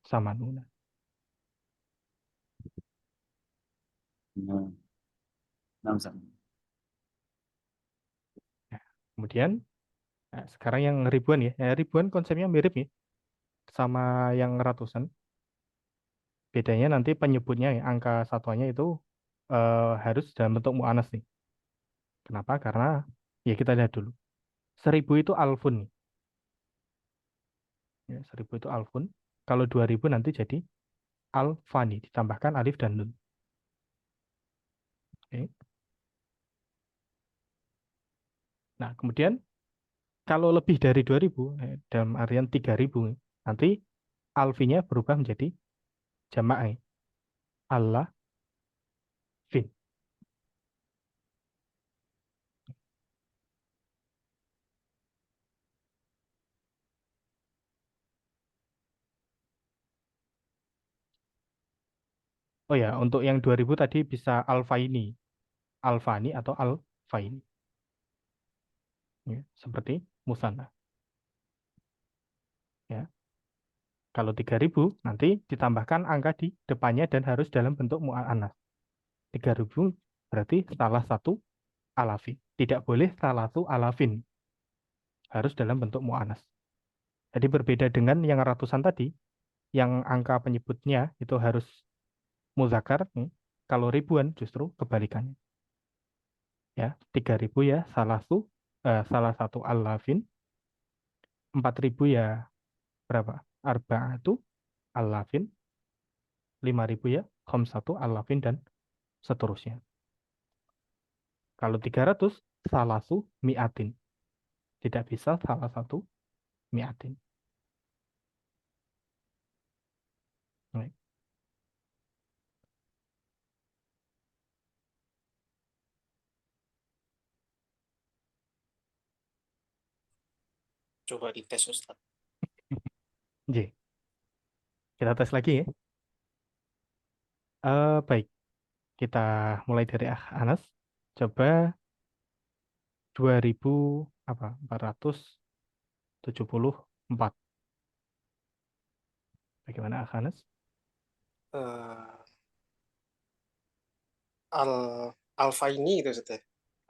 S1: sama nuna.
S5: nah, nah, Ustaz.
S1: Kemudian sekarang yang ribuan ya. Ribuan konsepnya mirip ya sama yang ratusan. Bedanya nanti penyebutnya ya, angka satuannya itu harus dalam bentuk mu'anas nih. Kenapa? Karena ya kita lihat dulu. 1000 itu alfun nih. Ya, 1000 itu alfun. Kalau 2000 nanti jadi alfani ditambahkan alif dan nun. Oke. Nah, kemudian kalau lebih dari 2000 dalam artian 3000 nanti alfinya berubah menjadi jamak Allah fin. Oh ya, untuk yang 2000 tadi bisa alfaini, alfani atau alfaini. Ya, seperti musanna. Ya. Kalau 3000 nanti ditambahkan angka di depannya dan harus dalam bentuk mu'annas. 3000 berarti salah satu alafin. Tidak boleh salah satu alafin. Harus dalam bentuk mu'annas. Jadi berbeda dengan yang ratusan tadi, yang angka penyebutnya itu harus muzakkar. Kalau ribuan justru kebalikannya. Ya, 3000 ya salah satu alafin. 4000 ya berapa? Arba'atu alafin. 5000 ya khamsatu alafin dan seterusnya. Kalau 300 salasu mi'atin. Tidak bisa salah satu mi'atin. Baik.
S4: Coba dites Ustaz.
S1: J. Kita tes lagi ya. Baik, kita mulai dari Anas. Coba 2474. Bagaimana Anas?
S4: Eh, al Alfaini itu Ustaz ya.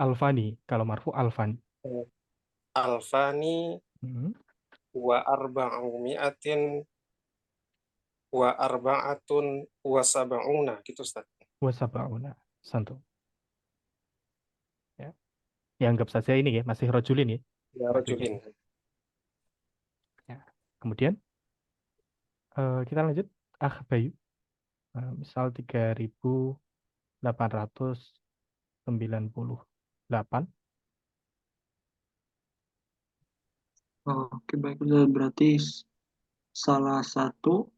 S1: Alfani, kalau marfu Alfani.
S4: Alfani
S1: Hmm.
S4: wa arba'u mi'atin wa arba'atun wa sab'una gitu Ustaz.
S1: Wasaba'una. Santu. Ya. Ya, anggap saja ini ya, masih rojulin ya.
S4: Ya rajulin.
S1: Ya. Kemudian kita lanjut. Bayu. Misal 3898.
S3: Oke, baik. Berarti salah satu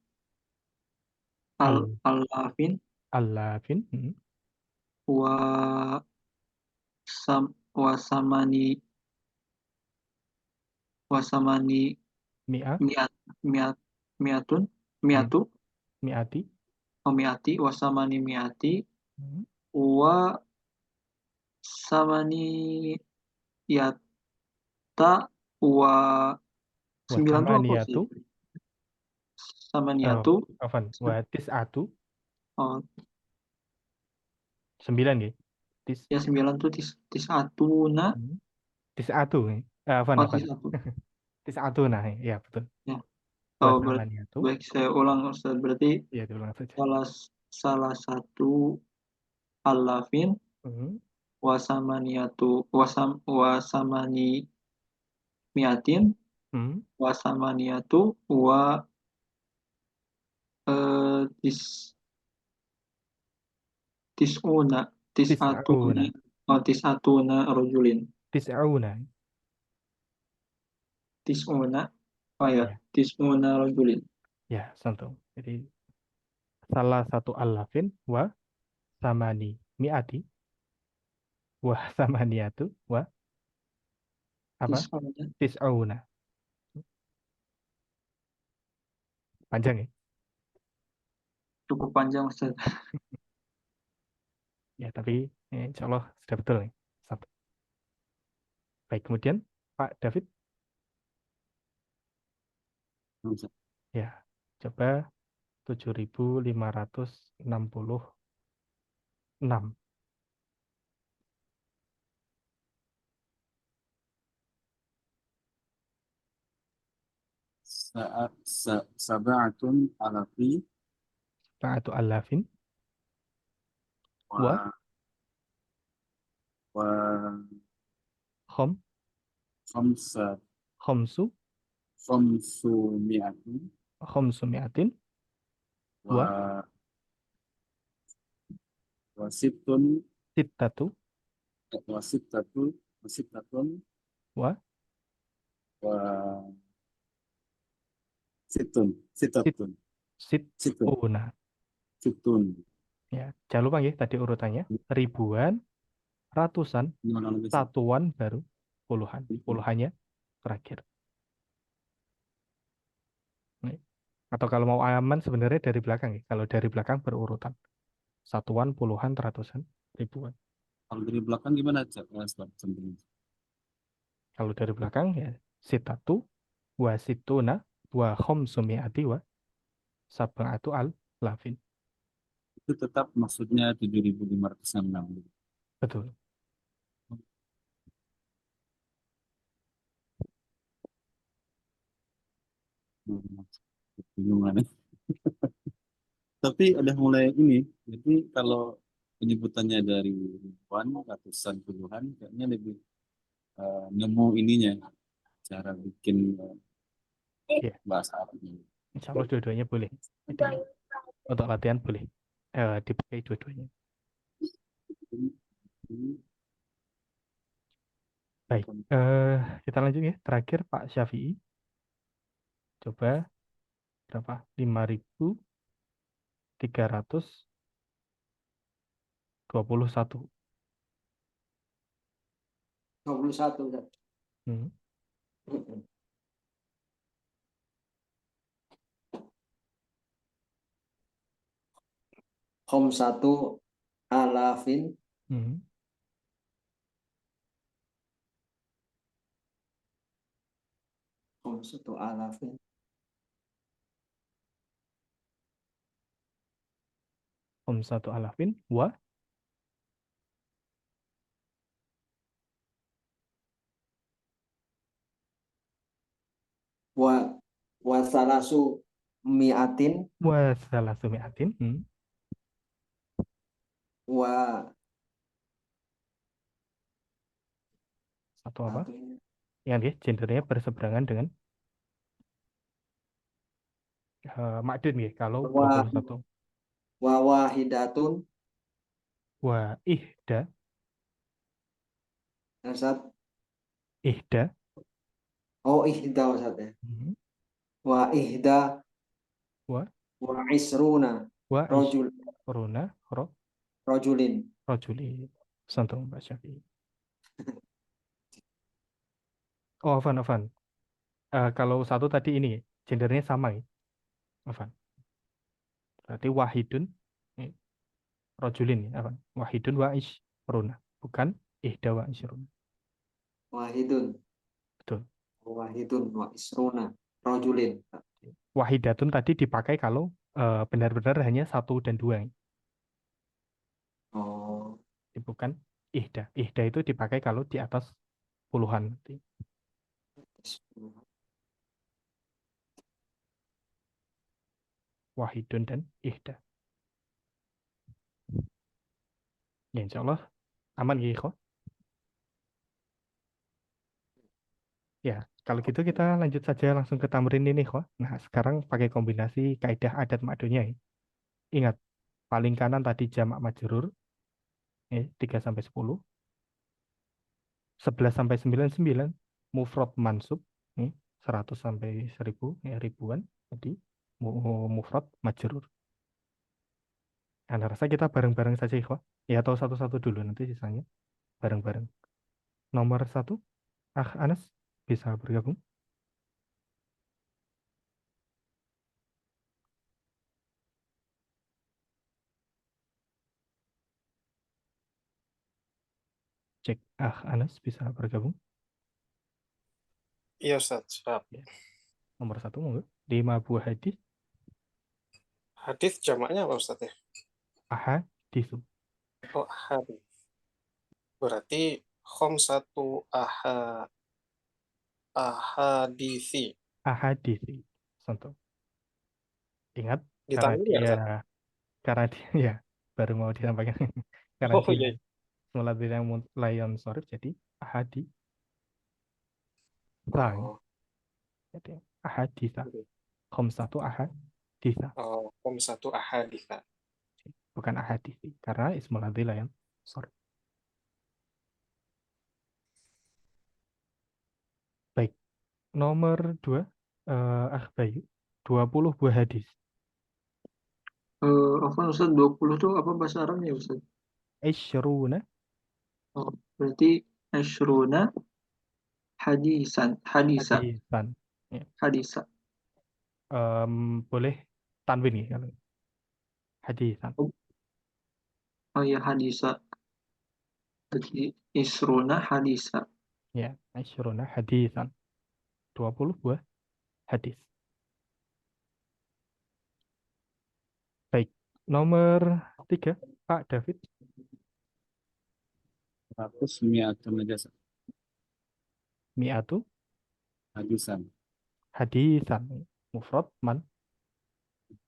S3: alafin
S1: Alafin.
S3: wa wasamani
S1: Mi'a.
S3: mi'atun
S1: Hmm.
S3: mi'atu
S1: Mi'ati.
S3: mi'ati wasamani mi'ati
S1: Hmm.
S3: wa samani yata wa 9 tuh apa sih?
S1: Wasamaniyatu.
S3: Samaniyatu.
S1: Afan. Wa tis'atu.
S3: Oh,
S1: 9 ya.
S3: ya 9 tuh tis'atuna.
S1: Tis'atu. Afan.
S3: Oh, tis'atu.
S1: Tis'atu, nah ya betul.
S3: Ya. Oh,
S1: Wasamaniyatu.
S3: baik, saya ulang Ustaz. Berarti
S1: Ya, diulang saja.
S3: salah satu alafin wasamani miatin wasamaniyatu wa tis'atuna rojulin.
S1: Tis'auna.
S3: Tis'una. Oh ya,
S1: Ya.
S3: tis'una rojulin.
S1: Ya, santum. Jadi salah satu alafin wa samani mi'ati wa samaniyatu wa apa? Tis'auna. Panjang ya?
S3: Cukup panjang Ustaz.
S1: Ya, tapi insya Allah sudah betul nih. Satu. Baik, kemudian Pak David. Ya, coba 7566.
S5: Sab'atun alafi
S1: Sa'atu alafin
S5: wa
S1: khom khomsu
S5: mi'atin
S1: khomsu mi'atin wa
S5: sittun
S1: sittatu
S5: sitatun
S1: wa
S5: sittun
S1: sittuna. Ya, jangan lupa ya tadi urutannya ribuan, ratusan, satuan, baru puluhan. Puluhannya terakhir. Atau kalau mau aman sebenarnya dari belakang ya. Kalau dari belakang berurutan. satuan, puluhan, ratusan, ribuan.
S5: Kalau dari belakang gimana Ustaz?
S1: Kalau dari belakang ya sitatu wa situna wa khomsumi'ati wa sab'atu al lafin.
S5: Itu tetap maksudnya 7.506.
S1: Betul.
S5: Bingungan. Tapi ada mulai ini. Jadi kalau penyebutannya dari ribuan, ratusan, puluhan, kayaknya lebih nemu ininya, cara bikin
S1: Ya,
S5: bahasa Arabnya.
S1: insya Allah dua-duanya boleh. Jadi untuk latihan boleh dipakai dua-duanya. Baik, kita lanjut ya. Terakhir Pak Syafi'i. Coba berapa? 5.321.
S2: 21 Ustaz.
S1: Hmm.
S2: Khamsatu alafin
S1: Hmm.
S2: Khamsatu alafin
S1: Satu alafin wa
S2: wa salasu mi'atin
S1: salasumi'atin.
S2: wa
S1: Satu apa?
S2: satu ini.
S1: Yang dia gendernya berseberangan dengan makdun ya. Kalau
S2: Wa
S1: 21.
S2: wa wahidatun
S1: Wa ihda.
S2: Ustaz.
S1: Ihda.
S2: Oh, ihda Ustaz ya.
S1: Hmm.
S2: Wa ihda
S1: Wa
S2: wa isruna
S1: wa
S2: rajul
S1: isruna
S2: rajulin.
S1: rajuli. Santung Pak Syafi'i. Oh, Afan. Kalau satu tadi ini gendernya sama ya. Afan. Berarti wahidun rajulin ya, Afan. Wahidun wa isruna. Bukan ihda wa isruna.
S2: Wahidun
S1: Betul.
S2: wahidun wa isruna rajulin.
S1: Wahidatun tadi dipakai kalau benar-benar hanya satu dan dua.
S2: Oh,
S1: Bukan ihda. Ihda itu dipakai kalau di atas puluhan. Wahidun dan ihda. Ya, insya Allah aman ya, ikhwah. Ya, kalau gitu kita lanjut saja langsung ke tamrin ini, ikhwah. Nah, sekarang pakai kombinasi kaidah adat makdunya ya. Ingat, paling kanan tadi jamak majrur, 3 sampai 10. 11 sampai 99 mufrad mansub, 100 sampai 1000, ya, ribuan. Jadi mufrad majrur. Anda rasa kita bareng-bareng saja, ikhwah. Ya, atau satu-satu dulu, nanti sisanya bareng-bareng. Nomor 1, Anas bisa bergabung. Cek, Anas bisa bergabung.
S4: Iya Ustaz, siap.
S1: Ya. Nomor 1, monggo. 5 buah hadis.
S4: Hadis jamaknya apa Ustaz ya?
S1: Ahadisu.
S4: Oh, hadis. Berarti khamsatu ahadisi.
S1: Ahadisi. Contoh. Ingat, karena
S4: Ditanggung ya
S1: dia
S4: Ustaz?
S1: ya baru mau disampaikan. Karena
S4: Oh
S1: dia
S4: iya.
S1: semula yang layon sorif, jadi ahadi.
S4: Oh,
S1: Jadi ahadisa.
S4: gitu.
S1: Khamsatu ahadisa.
S4: Oh, khamsatu ahaditha.
S1: Bukan ahadisi. Karena ismul layon sorif. Baik. Nomor 2, Bayu. 20 buah hadis.
S3: Apa Ustaz 20 itu apa bahasa Arabnya Ustaz?
S1: Isyruna.
S3: Oh, berarti asyruna hadisa.
S1: Hadisan. Ya.
S3: Hadisa.
S1: Boleh tanwin ya kalau hadisan.
S3: Oh, Oh ya, hadisa. Jadi isruna hadisa.
S1: Ya, asyruna hadisan. 20 buah hadis. Baik, nomor 3, Pak David.
S5: 100 mi'atun najasa.
S1: Mi'atu
S5: Hadisan.
S1: hadisan. Mufrad man.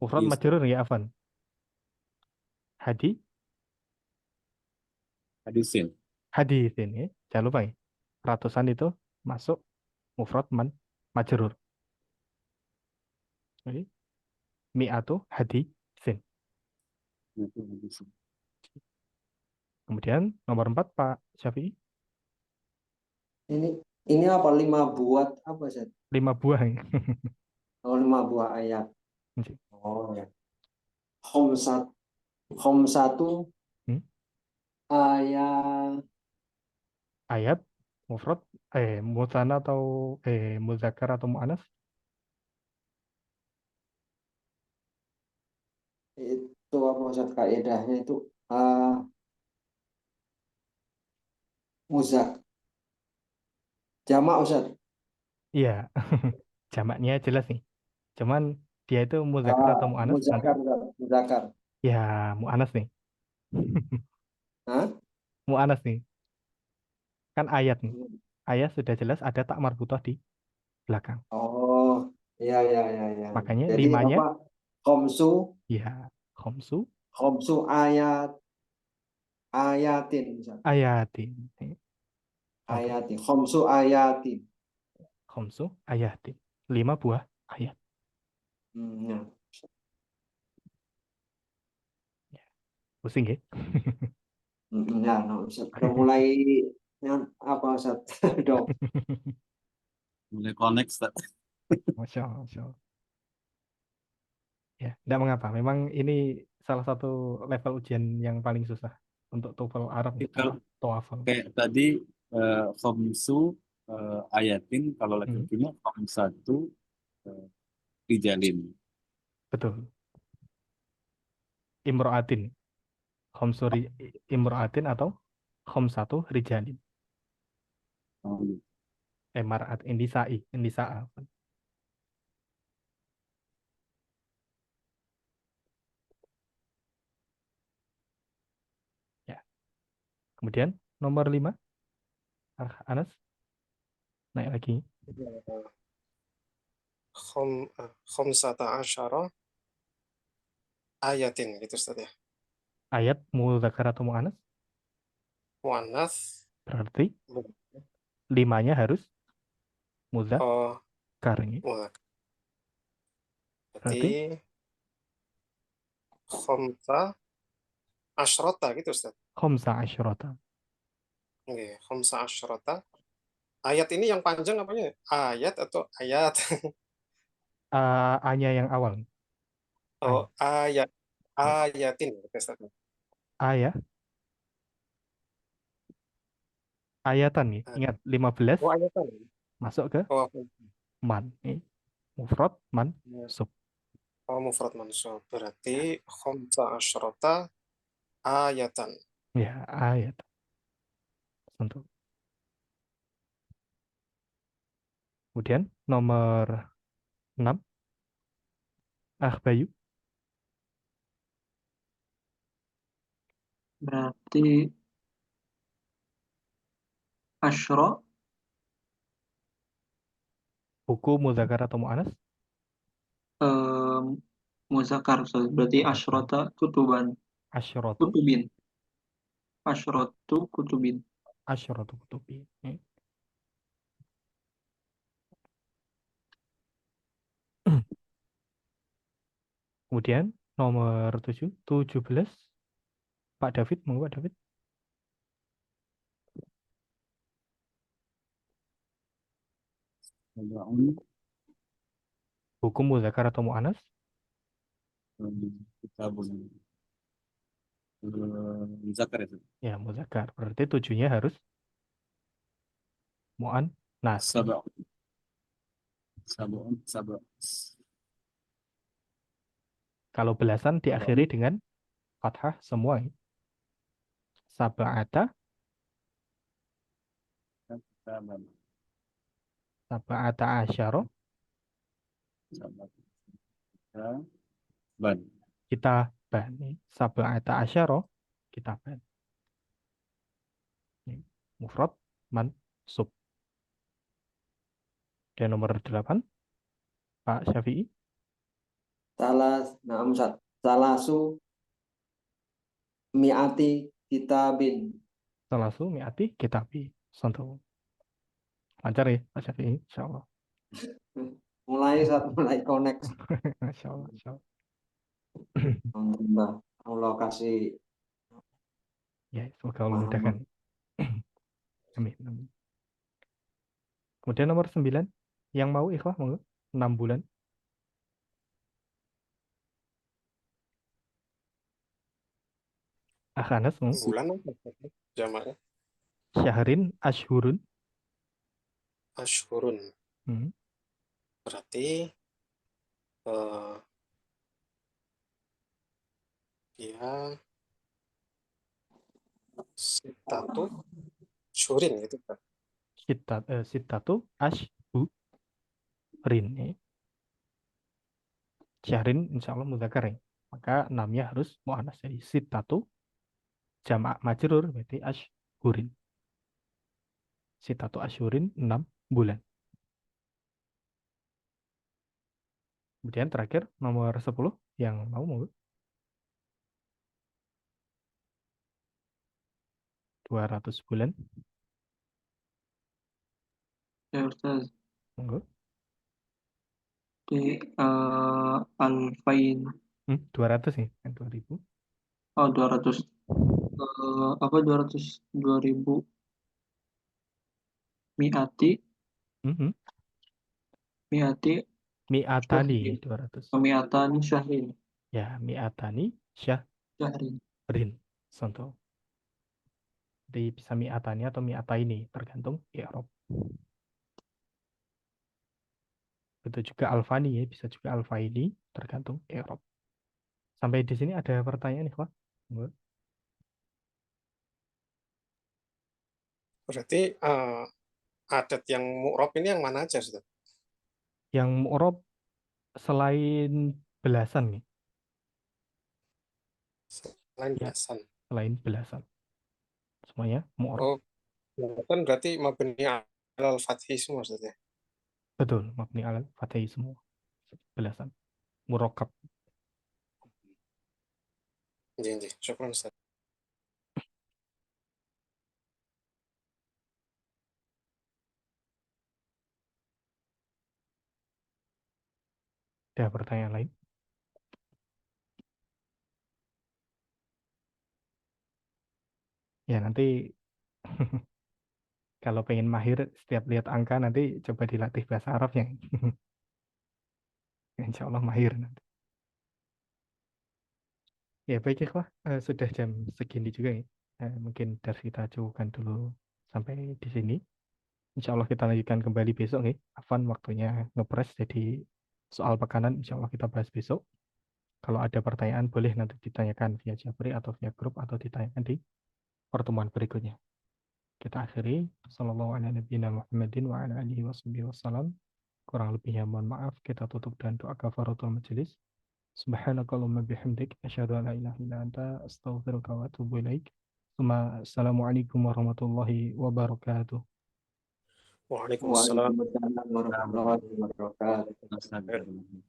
S1: Mufrad
S5: Hadis.
S1: majrur ya, Afan. Hadi,
S5: Hadisin.
S1: hadisin ya. Jangan lupa ya. Ratusan itu masuk mufrad man majrur. Jadi, mi'atu hadisin.
S5: Itu hadisin.
S1: Kemudian nomor 4, Pak Syafi'i.
S2: Ini apa 5 buat apa Ustaz?
S1: 5 buah ya.
S2: Oh, 5 buah ayat.
S1: Oke.
S2: Oh ya. Khomsatu
S1: Hmm.
S2: ayat
S1: Ayat mufrad musanna atau muzakkar atau muannas.
S2: itu apa Ustaz kaidahnya itu uh, muzak jamak Ustaz.
S1: Iya. Jamaknya jelas nih. Cuman dia itu muzakkar atau muannas nanti.
S2: Muzakar Ustaz. Muzakar.
S1: Ya, muannas nih.
S2: Hah?
S1: Muannas nih. Kan ayat nih. Ayat sudah jelas ada tak marbutoh di belakang.
S2: Oh, iya iya iya iya.
S1: Makanya
S2: Jadi
S1: limanya
S2: apa? Khomsu
S1: ya khomsu
S2: khomsu ayatin Ustaz.
S1: ayatin. Contoh
S2: Ayatin. Khomsu ayatin.
S1: khomsu ayatin. 5 buah ayat.
S2: Ya.
S1: Ya. Pusing ya?
S2: Ya, no, Ustaz. Udah mulai apa Ustaz? Dok.
S5: Mulai connect, Ustaz.
S1: Masya Allah, Masya Allah. Ya, tidak mengapa. Memang ini salah satu level ujian yang paling susah untuk TOEFL Arab,
S5: Kalau
S1: TOEFL.
S5: kayak tadi khamsu ayatin, kalau
S1: Hmm,
S5: laki-lakinya khamsatu rijalin.
S1: betul. Imro'atin. Khomsu imro'atin atau khomsatu rijalin.
S5: Oh, gitu.
S1: Mar'at indisa'i. Indisa'a. Ya. Kemudian nomor 5. Anas. Naik lagi.
S4: Khomsata asyara ayatin gitu Ustaz ya.
S1: Ayat muzakkar atau mu'annas.
S4: Muannats
S1: Berarti 5-nya harus muzakkar.
S4: oh
S1: Ini.
S4: muannats.
S1: Berarti
S4: Berarti khomsa asyrota gitu Ustaz.
S1: khomsa asyrota.
S4: Oke, khomsa asyrota. Ayat ini yang panjang apanya? Ayat atau ayat?
S1: A-nya yang awal.
S4: Oh,
S1: Ayat.
S4: ayatin gitu Ustaz.
S1: Ayat. Ayatan nih. Ingat 15
S4: Oh, ayatan.
S1: masuk ke
S4: Oh,
S1: man. Ini mufrad man sub.
S4: oh mufrad mansub. Berarti khamsa asyrota ayatan.
S1: Ya, ayat. Tentu. Kemudian nomor 6. Bayu.
S3: Berarti asyra
S1: Buku muzakkar atau mu'annas.
S3: muzakkar. Ustaz. Berarti asyrota kutuban.
S1: Asyratu.
S3: Kutubin. Asyratu kutubin.
S1: Asyratu kutubi. Ini. Kemudian nomor 7. 17. Pak David. Monggo Pak David.
S5: Tabaun,
S1: Hukum muzakkar atau mu'annas.
S5: kitabun muzakkar ya, Ustaz.
S1: Ya, muzakkar. Berarti 7-nya harus mu'annas.
S5: Sab'un. Sab'un, sab'un.
S1: Kalau belasan diakhiri dengan fathah semua. Ya. sab'ata
S5: Kitaban.
S1: sab'ata asyara
S5: Kitaban.
S1: kitaban. Sab'ata asyara kitaban. Ini mufrad mansub. Dan nomor 8 Pak Syafi'i.
S2: Salasu mi'ati kitabin.
S1: Salasu mi'ati kitabi. Santu. Lancar ya Pak Syafi'i, insyaallah.
S2: Mulai connect.
S1: Insyaallah, insyaallah.
S2: Alhamdulillah. Allah kasih
S1: Ya, semoga Allah
S2: pemahaman.
S1: mudahkan. Amin, amin. Kemudian nomor 9 yang mau ikhwah monggo 6 bulan. Akhanas monggo.
S4: Bulan apa jamaknya?
S1: Syahrin ashhurun.
S4: Ashurun.
S1: Hmm.
S4: Berarti dia sitatu syurin gitu kan.
S1: Sittatu ashhurin. Syahrin insyaallah mudzakkar ya. Maka 6-nya harus muannas. Jadi sittatu jamak majrur berarti ashhurin. Sittatu ashhurin 6 bulan. Kemudian terakhir nomor 10 yang mau monggo. 200 bulan.
S3: Ya Ustaz,
S1: Monggo.
S3: di Alfain,
S1: 200 nih, kan 2000.
S3: oh 200, apa 200.000 miati
S1: Mhm.
S3: miati
S1: Mi'atani
S3: syahrin,
S1: 200.
S3: miatani syahrin,
S1: Ya, mi'atani syahrin.
S3: syahrin.
S1: Contoh. Jadi bisa mi'atani atau mi'ataini, tergantung i'rab. Betul juga alfani ya, bisa juga alfaini, tergantung i'rab. Sampai di sini ada pertanyaan nih, Pak? Monggo.
S4: Berarti adat yang mu'rob ini yang mana aja, Ustaz?
S1: Yang mu'rab selain belasan nih.
S4: Selain
S1: Ya,
S4: belasan.
S1: selain belasan. Semuanya mu'rab.
S4: Oh, kan berarti mabni alal fathi semua, Ustaz ya?
S1: Betul, mabni alal fathi semua. Belasan. Murakkab.
S4: Iya. Syukran, Ustaz.
S1: Ada pertanyaan lain? Ya, nanti kalau pengen mahir setiap lihat angka nanti coba dilatih bahasa Arabnya. Insya Allah mahir nanti. Ya baik ya Wah, sudah jam segini juga ya. Mungkin dari kita cukupkan dulu sampai di sini. Insya Allah kita lanjutkan kembali besok nih. Afan waktunya ngepres jadi soal pekanan insya Allah kita bahas besok. Kalau ada pertanyaan boleh nanti ditanyakan via Japri atau via grup atau ditanyakan di pertemuan berikutnya. Kita akhiri. Wassalamualaikum. Kurang lebihnya mohon maaf. Kita tutup dengan doa kafaratul majelis. Subhanakallahumma bihamdik asyhadu an la ilaha illa anta astaghfiruka wa atubu ilaik. Assalamualaikum warahmatullahi wabarakatuh.
S4: Waalaikumsalam.
S2: Waalaikumsalam warahmatullahi wabarakatuh.
S5: Assalamualaikum.